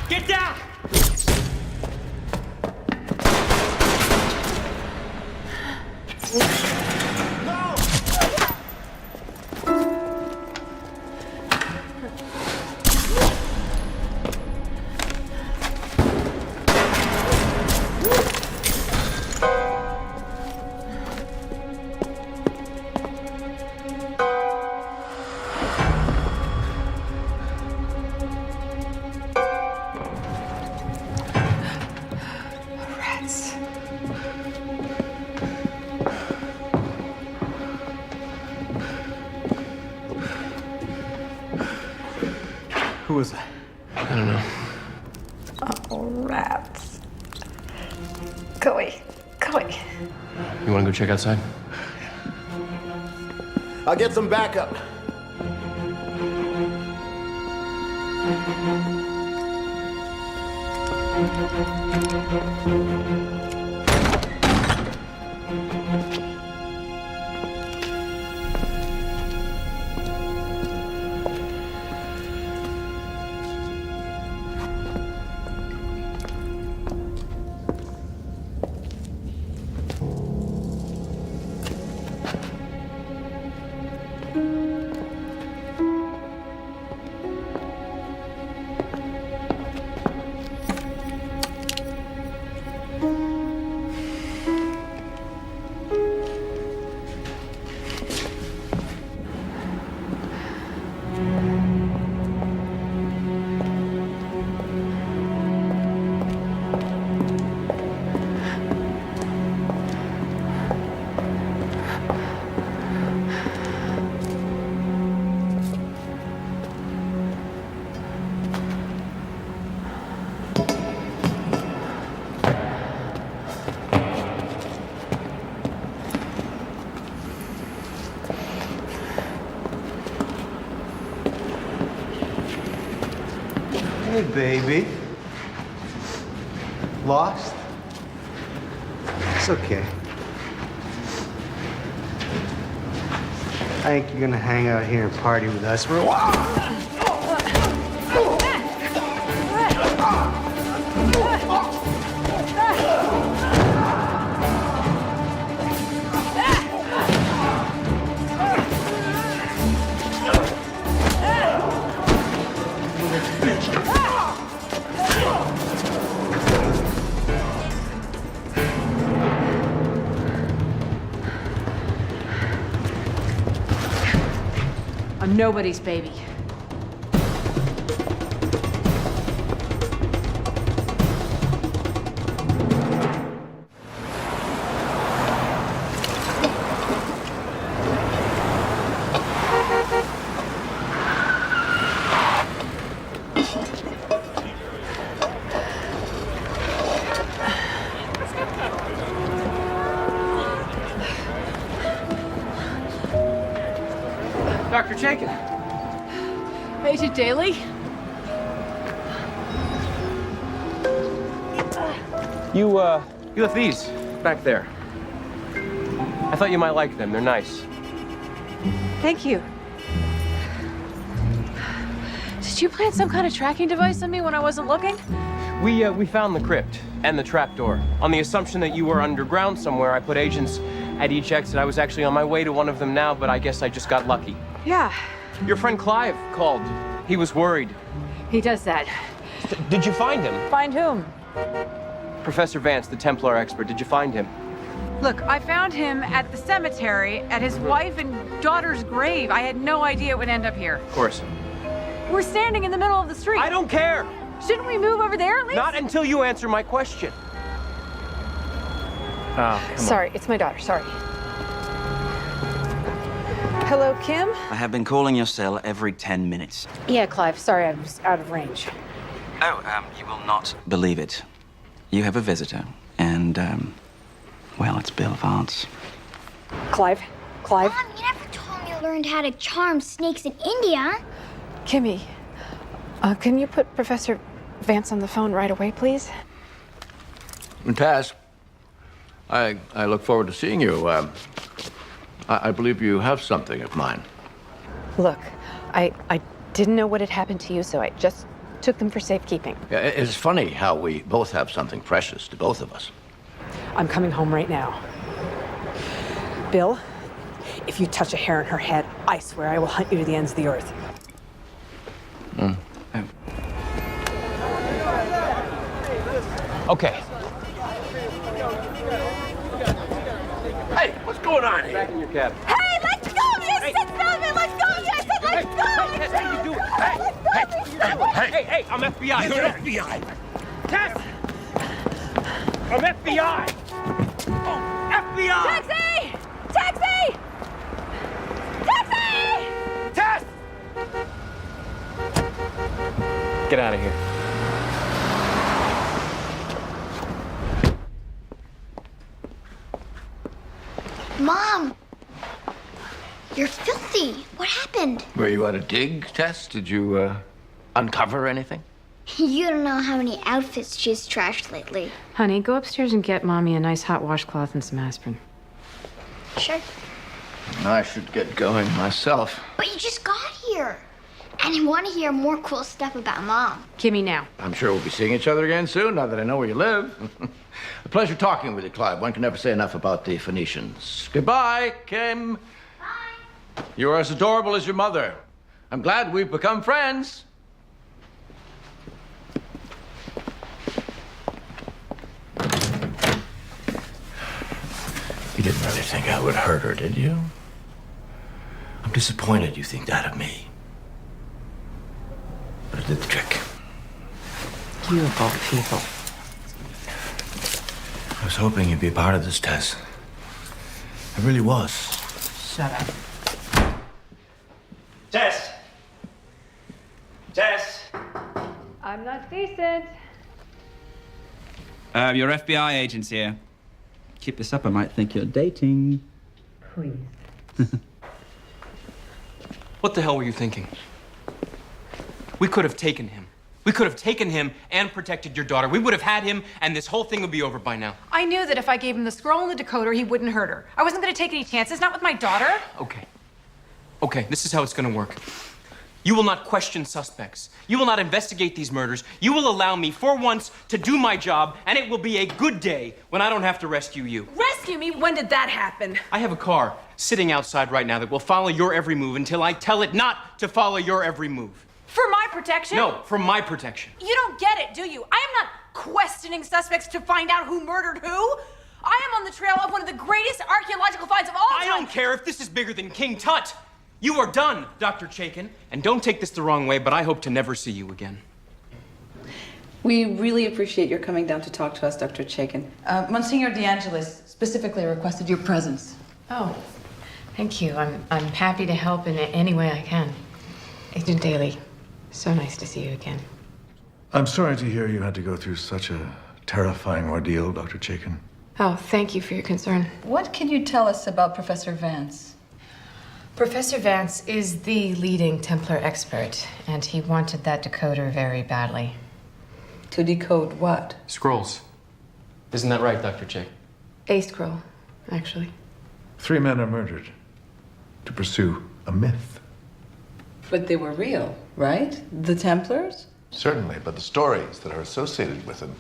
Get down! Who was that? I don't know. Oh, rats. Go away. Go away. You want to go check outside? I'll get some backup. Hey, baby. Lost? It's okay. I think you're gonna hang out here and party with us. I'm nobody's baby. Dr. Chaikin. Agent Daly? You left these back there. I thought you might like them. They're nice. Thank you. Did you plant some kind of tracking device on me when I wasn't looking? We found the crypt and the trapdoor. On the assumption that you were underground somewhere, I put agents at each exit. I was actually on my way to one of them now, but I guess I just got lucky. Yeah. Your friend Clive called. He was worried. He does that. Did you find him? Find whom? Professor Vance, the Templar expert. Did you find him? Look, I found him at the cemetery, at his wife and daughter's grave. I had no idea it would end up here. Of course. We're standing in the middle of the street. I don't care. Shouldn't we move over there at least? Not until you answer my question. Oh, come Sorry, it's my daughter. Sorry. Hello, Kim? I have been calling your cell every 10 minutes. Yeah, Clive. Sorry, I was out of range. Oh, you will not believe it. You have a visitor, and, well, it's Bill Vance. Clive? Clive? Mom, you never told me you learned how to charm snakes in India. Kimmy, can you put Professor Vance on the phone right away, please? Tess, I look forward to seeing you. I believe you have something of mine. Look, I didn't know what had happened to you, so I just took them for safekeeping. Yeah, it's funny how we both have something precious to both of us. I'm coming home right now. Bill, if you touch a hair on her head, I swear I will hunt you to the ends of the earth. Okay. Hey, what's going on here? Back in your cab. Hey, let's go! You said stop it! Let's go! You said let's go! Tess, what are you doing? Hey, I'm FBI. You're FBI. Tess! I'm FBI! Oh, FBI! Taxi! Taxi! Taxi! Tess! Get out of here. Mom! You're filthy. What happened? Were you at a dig, Tess? Did you uncover anything? You don't know how many outfits she's trashed lately. Honey, go upstairs and get Mommy a nice hot washcloth and some aspirin. Sure. I should get going myself. But you just got here. And I want to hear more cool stuff about Mom. Kimmy, now. I'm sure we'll be seeing each other again soon, now that I know where you live. A pleasure talking with you, Clive. One can never say enough about the Phoenicians. Goodbye, Kim. Bye. You're as adorable as your mother. I'm glad we've become friends. You didn't really think I would hurt her, did you? I'm disappointed you think that of me. But it did the trick. You of all people. I was hoping you'd be a part of this, Tess. I really was. Shut up. Tess! Tess! I'm not decent. Your FBI agent's here. Keep this up, I might think you're dating. Please. What the hell were you thinking? We could have taken him. We could have taken him and protected your daughter. We would have had him, and this whole thing would be over by now. I knew that if I gave him the scroll and the decoder, he wouldn't hurt her. I wasn't going to take any chances, not with my daughter. Okay, this is how it's gonna work. You will not question suspects. You will not investigate these murders. You will allow me, for once, to do my job, and it will be a good day when I don't have to rescue you. Rescue me? When did that happen? I have a car sitting outside right now that will follow your every move until I tell it not to follow your every move. For my protection? No, for my protection. You don't get it, do you? I am not questioning suspects to find out who murdered who. I am on the trail of one of the greatest archaeological finds of all time. I don't care if this is bigger than King Tut. You are done, Dr. Chaikin. And don't take this the wrong way, but I hope to never see you again. We really appreciate your coming down to talk to us, Dr. Chaikin. Monsignor DeAngelis specifically requested your presence. Oh, thank you. I'm happy to help in any way I can. Agent Daly, so nice to see you again. I'm sorry to hear you had to go through such a terrifying ordeal, Dr. Chaikin. Oh, thank you for your concern. What can you tell us about Professor Vance? Professor Vance is the leading Templar expert, and he wanted that decoder very badly. To decode what? Scrolls. Isn't that right, Dr. Chaikin? A scroll, actually. 3 men are murdered to pursue a myth. But they were real, right? The Templars? Certainly, but the stories that are associated with them.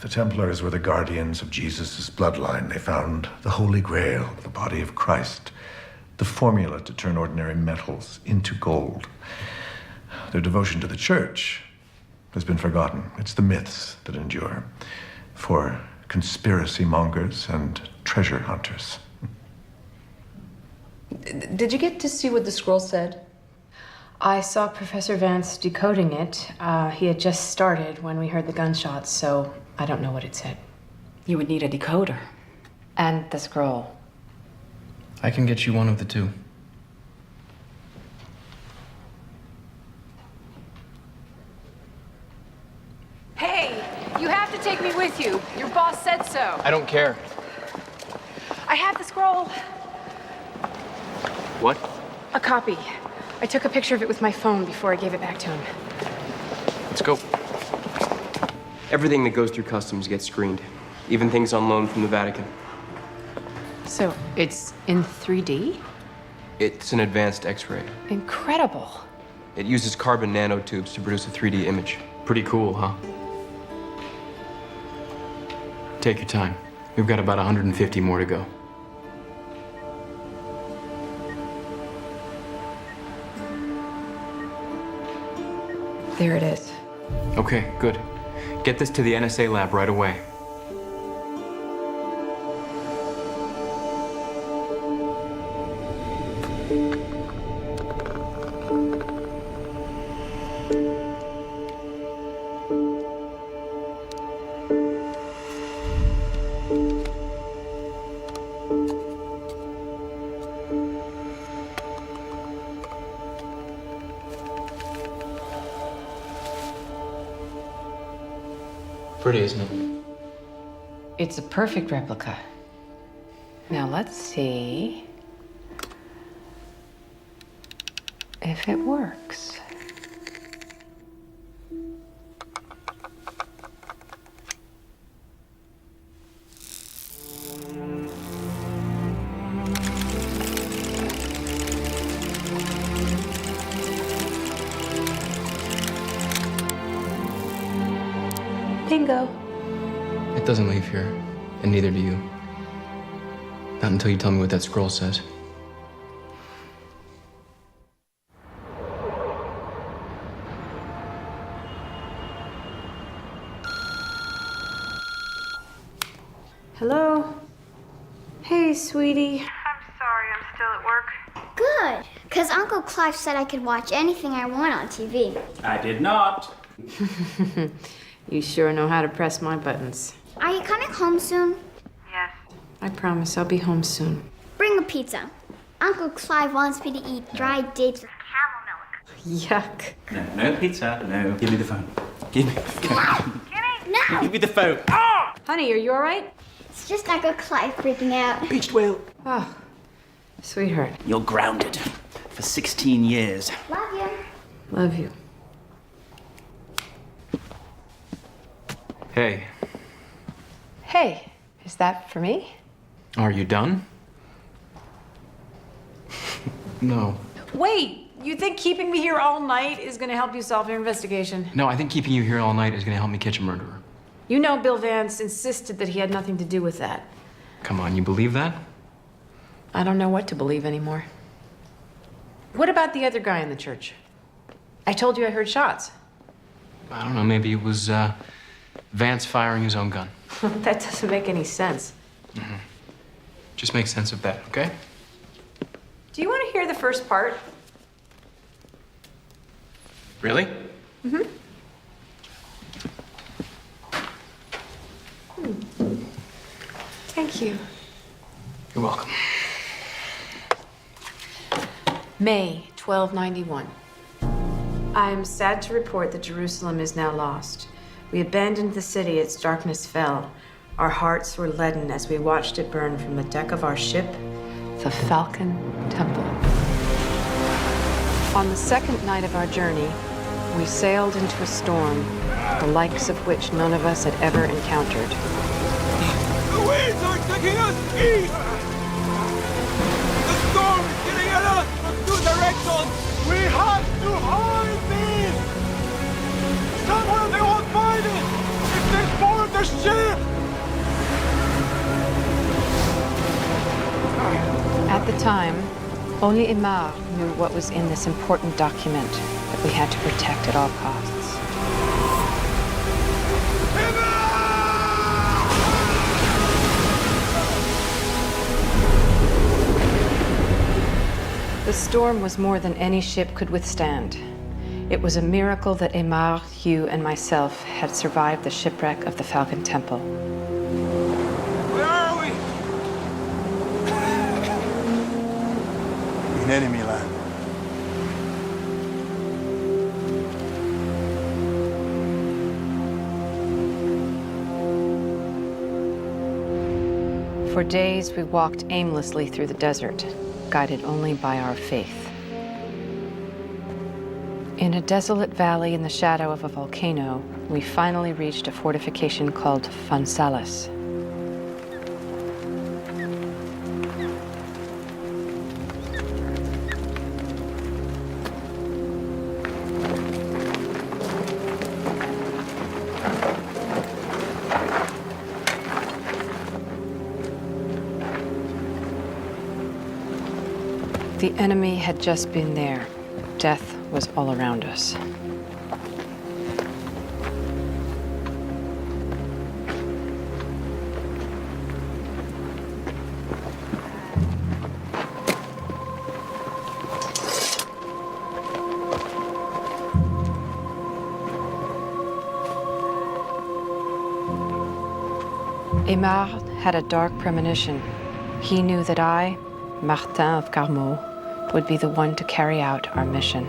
The Templars were the guardians of Jesus' bloodline. They found the Holy Grail, the body of Christ, the formula to turn ordinary metals into gold. Their devotion to the church has been forgotten. It's the myths that endure for conspiracy mongers and treasure hunters. Did you get to see what the scroll said? I saw Professor Vance decoding it. He had just started when we heard the gunshots, so I don't know what it said. You would need a decoder. And the scroll. I can get you one of the two. Hey, you have to take me with you. Your boss said so. I don't care. I have the scroll. What? A copy. I took a picture of it with my phone before I gave it back to him. Let's go. Everything that goes through customs gets screened, even things on loan from the Vatican. So it's in 3D? It's an advanced X-ray. Incredible. It uses carbon nanotubes to produce a 3D image. Pretty cool, huh? Take your time. We've got about 150 more to go. There it is. Okay, good. Get this to the NSA lab right away. Pretty, isn't it? It's a perfect replica. Now let's see if it works. Bingo. It doesn't leave here, and neither do you. Not until you tell me what that scroll says. Hello? Hey, sweetie. Good, because Uncle Clive said I could watch anything I want on TV. I did not. You sure know how to press my buttons. Are you coming home soon? I promise I'll be home soon. Bring a pizza. Uncle Clive wants me to eat dried dates with camel milk. Yuck. No, no pizza. No. Give me the phone. Give me the phone. No! Give me the phone. Honey, are you all right? It's just Uncle Clive freaking out. Beached whale. Oh, sweetheart. You're grounded for 16 years. Love you. Love you. Hey, Hey, is that for me? are you done? No. Wait, you think keeping me here all night is gonna help you solve your investigation? No, I think keeping you here all night is gonna help me catch a murderer. You know Bill Vance insisted that he had nothing to do with that. Come on, you believe that? I don't know what to believe anymore. What about the other guy in the church? I told you I heard shots. I don't know, maybe it was, Vance firing his own gun. That doesn't make any sense. Just make sense of that, okay? Do you want to hear the first part? Really? Thank you. You're welcome. May 1291. I am sad to report that Jerusalem is now lost. We abandoned the city, its darkness fell. Our hearts were leaden as we watched it burn from the deck of our ship, the Falcon Temple. On the second night of our journey, we sailed into a storm, the likes of which none of us had ever encountered. The winds are taking us east! We have to hide this! Somewhere they won't find it! If they board the ship! At the time, only Aymar knew what was in this important document that we had to protect at all costs. The storm was more than any ship could withstand. It was a miracle that Aymar, Hugh, and myself had survived the shipwreck of the Falcon Temple. Where are we? In enemy land. For days, we walked aimlessly through the desert, guided only by our faith. In a desolate valley in the shadow of a volcano, we finally reached a fortification called Fonsalis. The enemy had just been there. Death was all around us. Aymar had a dark premonition. He knew that I, Martin of Carmaux, would be the one to carry out our mission.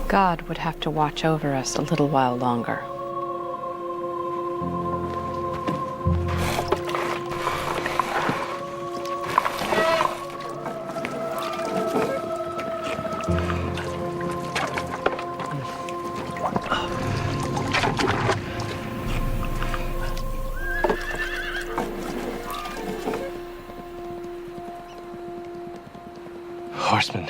God would have to watch over us a little while longer. Horseman.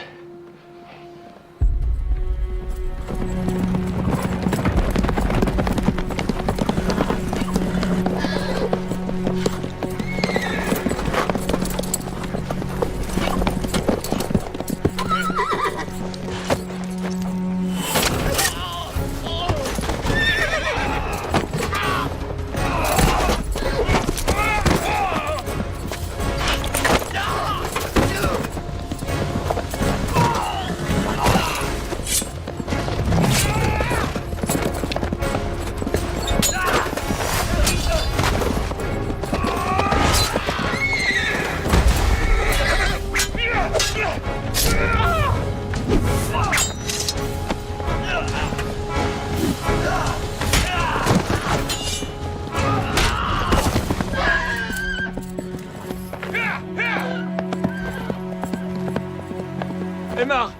Aymar!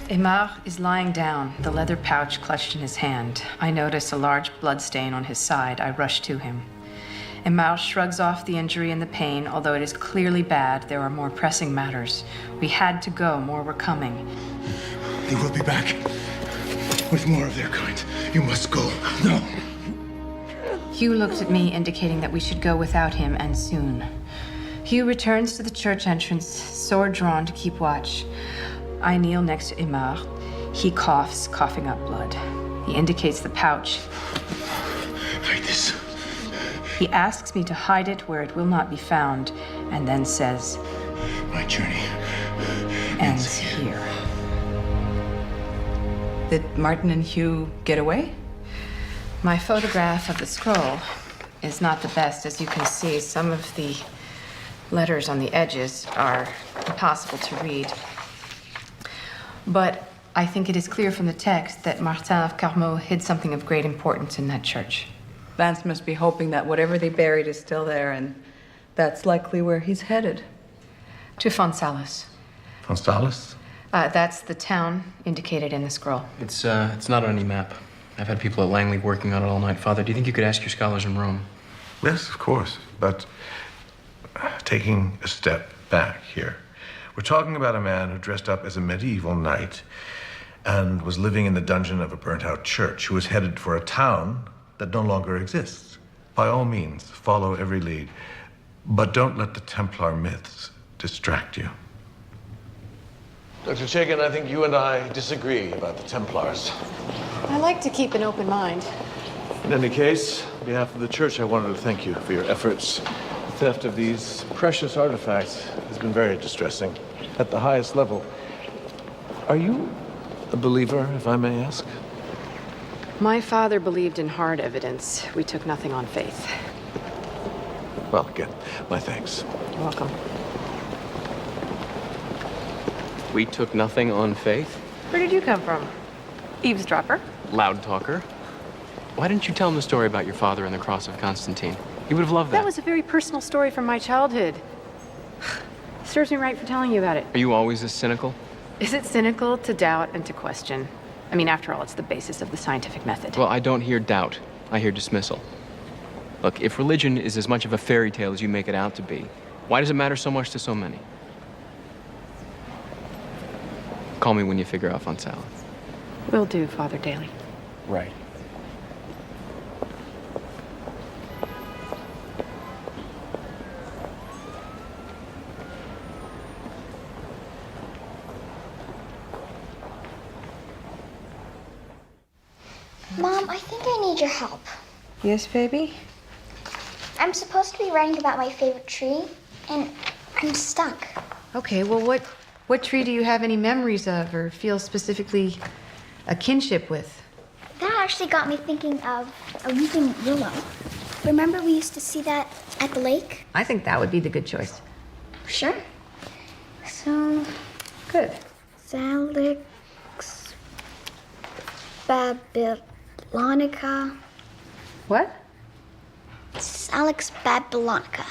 Aymar is lying down, the leather pouch clutched in his hand. I notice a large blood stain on his side. I rush to him. Aymar shrugs off the injury and the pain. Although it is clearly bad, there are more pressing matters. We had to go, more were coming. They will be back with more of their kind. You must go. No. Hugh looked at me, indicating that we should go without him, and soon. Hugh returns to the church entrance, sword drawn to keep watch. I kneel next to Aymar. He coughs, coughing up blood. He indicates the pouch. Hide this. He asks me to hide it where it will not be found, and then says, My journey ends here. Did Martin and Hugh get away? My photograph of the scroll is not the best. As you can see, some of the letters on the edges are impossible to read. But I think it is clear from the text that Martin of Carmaux hid something of great importance in that church. Vance must be hoping that whatever they buried is still there, and that's likely where he's headed. To Fonsalis. Gonzales? That's the town indicated in the scroll. It's not on any map. I've had people at Langley working on it all night. Father, do you think you could ask your scholars in Rome? Yes, of course. But taking a step back here, we're talking about a man who dressed up as a medieval knight and was living in the dungeon of a burnt-out church, who was headed for a town that no longer exists. By all means, follow every lead, but don't let the Templar myths distract you. Dr. Chaikin, I think you and I disagree about the Templars. I like to keep an open mind. In any case, on behalf of the church, I wanted to thank you for your efforts. The theft of these precious artifacts has been very distressing at the highest level. Are you a believer, if I may ask? My father believed in hard evidence. We took nothing on faith. Well, again, my thanks. You're welcome. We took nothing on faith? Where did you come from? Eavesdropper? Loud talker. Why didn't you tell him the story about your father and the cross of Constantine? He would have loved that. That was a very personal story from my childhood. Serves me right for telling you about it. Are you always this cynical? Is it cynical to doubt and to question? I mean, after all, it's the basis of the scientific method. Well, I don't hear doubt. I hear dismissal. Look, if religion is as much of a fairy tale as you make it out to be, why does it matter so much to so many? Call me when you figure out Gonzales. Will do, Father Daly. Right. Mom, I think I need your help. Yes, baby? I'm supposed to be writing about my favorite tree, and I'm stuck. Okay, well, what tree do you have any memories of or feel specifically a kinship with? That actually got me thinking of a weeping willow. Remember we used to see that at the lake? I think that would be the good choice. Sure. So... Good. Salix... Babylonica... What? Salix babylonica.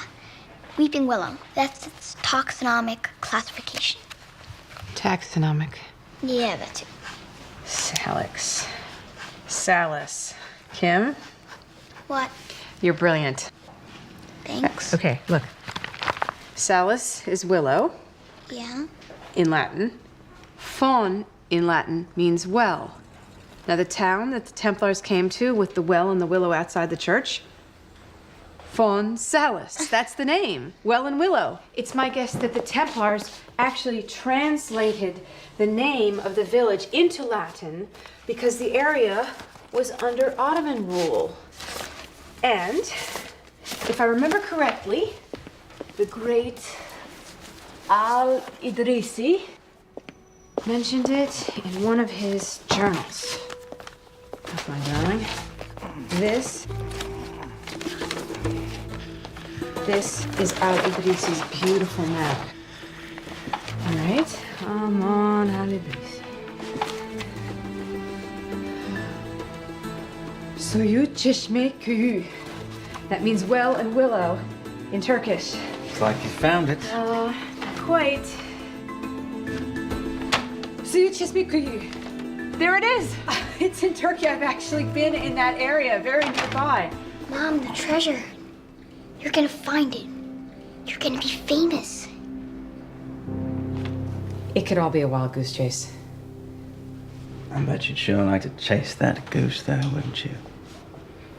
Weeping willow. That's its taxonomic classification. Taxonomic. Yeah, that's it. Salix. Salus. Kim? What? You're brilliant. Thanks. Okay, look. Salus is willow Yeah? in Latin. Fon in Latin means well. Now, the town that the Templars came to with the well and the willow outside the church, Fon Salus. That's the name. Well and willow. It's my guess that the Templars actually translated the name of the village into Latin because the area was under Ottoman rule. And, if I remember correctly, the great Al-Idrisi mentioned it in one of his journals. That's my darling. This is Al-Idrisi's beautiful map. All right, come on, Al-Idrisi. Suyu Çeşme Köyü. That means well and willow in Turkish. It's like you found it. Not quite. Suyu Çeşme Köyü. There it is. It's in Turkey. I've actually been in that area, very nearby. Mom, the treasure. You're gonna find it. You're gonna be famous. It could all be a wild goose chase. I bet you'd sure like to chase that goose, though, wouldn't you?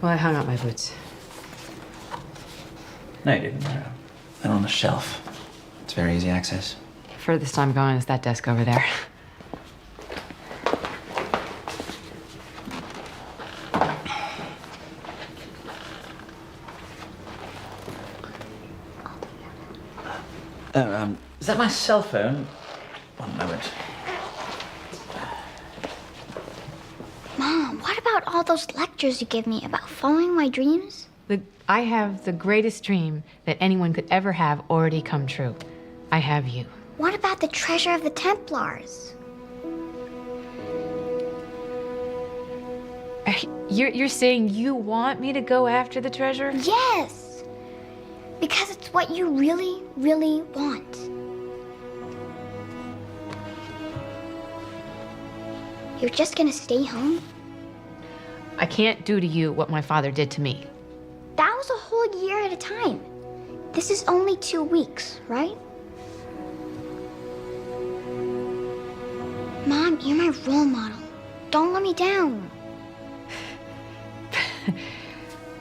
Well, I hung up my boots. No, you didn't. They're on the shelf. It's very easy access. Furthest I'm going is that desk over there. Is that my cell phone? One moment. Mom, what about all those lectures you give me about following my dreams? I have the greatest dream that anyone could ever have already come true. I have you. What about the treasure of the Templars? You're saying you want me to go after the treasure? Yes! Because it's what you really, really want. You're just gonna stay home? I can't do to you what my father did to me. That was a whole year at a time. This is only 2 weeks, right? Mom, you're my role model. Don't let me down.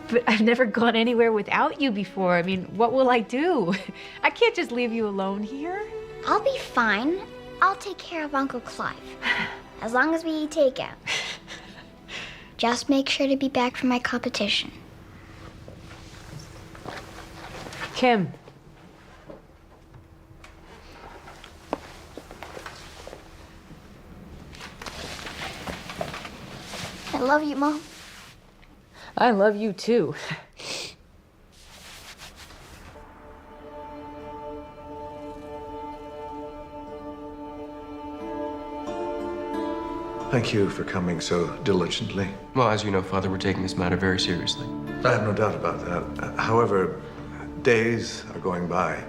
But I've never gone anywhere without you before. I mean, what will I do? I can't just leave you alone here. I'll be fine. I'll take care of Uncle Clive. As long as we eat takeout. Just make sure to be back for my competition. Kim. I love you, Mom. I love you too. Thank you for coming so diligently. Well, as you know, Father, we're taking this matter very seriously. I have no doubt about that. However, days are going by.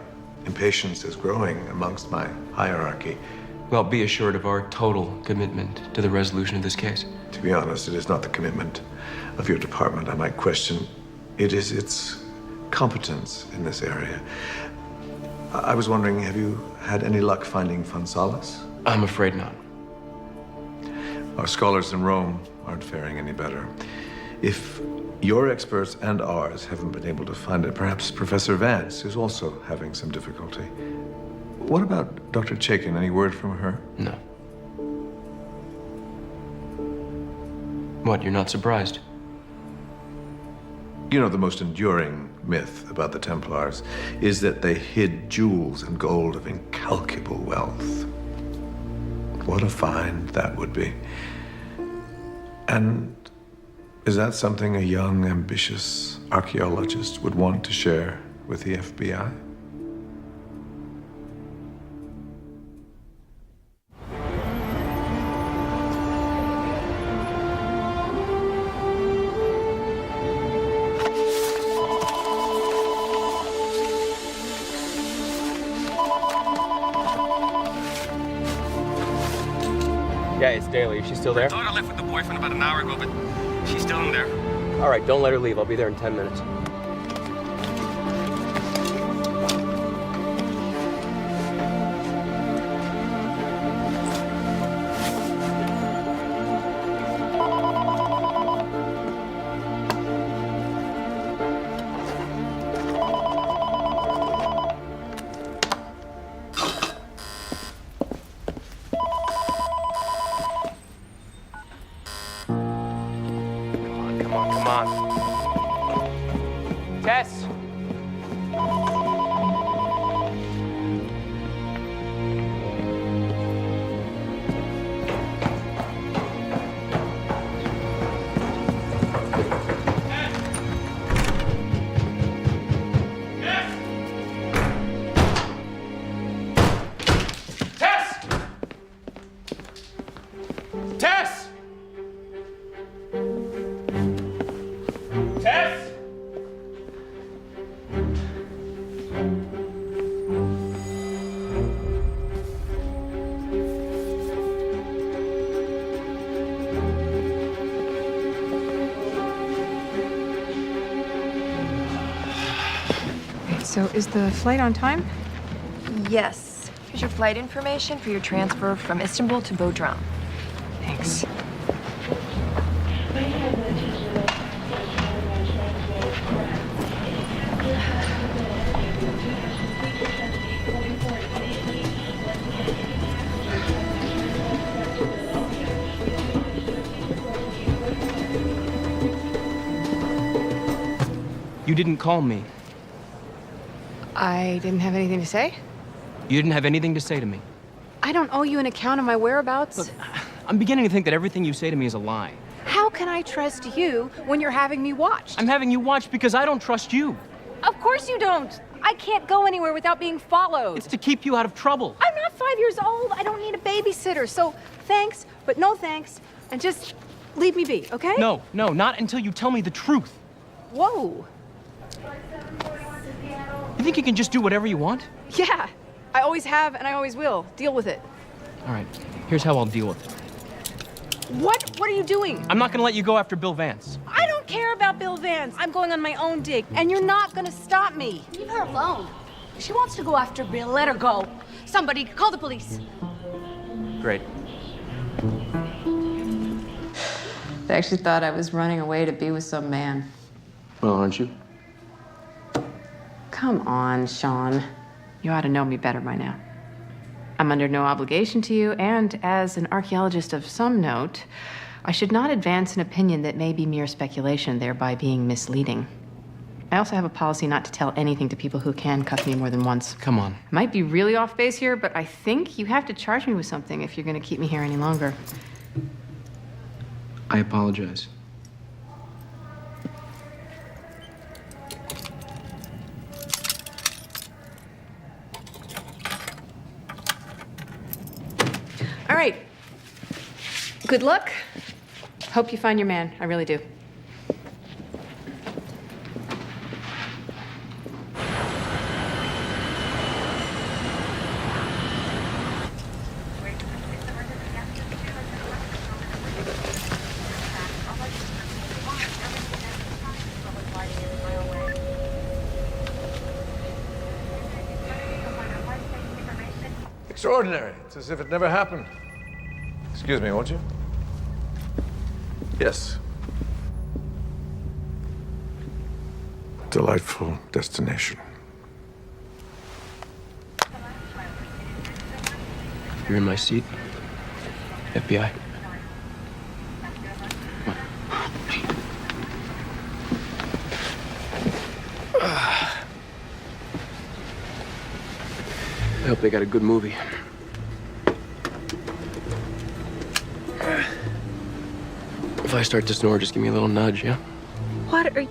Impatience is growing amongst my hierarchy. Well, be assured of our total commitment to the resolution of this case. To be honest, it is not the commitment of your department I might question. It is its competence in this area. I was wondering, have you had any luck finding Fonsalis? I'm afraid not. Our scholars in Rome aren't faring any better. If your experts and ours haven't been able to find it, perhaps Professor Vance is also having some difficulty. What about Dr. Chaikin? Any word from her? No. What, you're not surprised? You know, the most enduring myth about the Templars is that they hid jewels and gold of incalculable wealth. What a find that would be. And is that something a young, ambitious archaeologist would want to share with the FBI? Yeah, it's Daly. Is she still there? My daughter left with the boyfriend about an hour ago, but she's still in there. All right, don't let her leave. I'll be there in 10 minutes. Come on. Tess! So is the flight on time? Yes. Here's your flight information for your transfer from Istanbul to Bodrum. Thanks. You didn't call me. I didn't have anything to say? You didn't have anything to say to me. I don't owe you an account of my whereabouts. Look, I'm beginning to think that everything you say to me is a lie. How can I trust you when you're having me watched? I'm having you watched because I don't trust you. Of course you don't. I can't go anywhere without being followed. It's to keep you out of trouble. I'm not 5 years old. I don't need a babysitter. So thanks, but no thanks. And just leave me be, okay? No, not until you tell me the truth. Whoa. You think you can just do whatever you want? Yeah. I always have and I always will. Deal with it. All right, here's how I'll deal with it. What are you doing? I'm not gonna let you go after Bill Vance. I don't care about Bill Vance. I'm going on my own dig, and you're not gonna stop me. Leave her alone. She wants to go after Bill. Let her go. Somebody call the police. Great. They actually thought I was running away to be with some man. Well, aren't you? Come on, Sean. You ought to know me better by now. I'm under no obligation to you, and as an archaeologist of some note, I should not advance an opinion that may be mere speculation, thereby being misleading. I also have a policy not to tell anything to people who can cuff me more than once. Come on. Might be really off base here, but I think you have to charge me with something if you're going to keep me here any longer. I apologize. All right. Good luck. Hope you find your man. I really do. Extraordinary. It's as if it never happened. Excuse me, won't you? Yes. Delightful destination. You're in my seat. FBI. I hope they got a good movie. If I start to snore, just give me a little nudge, yeah? What are you...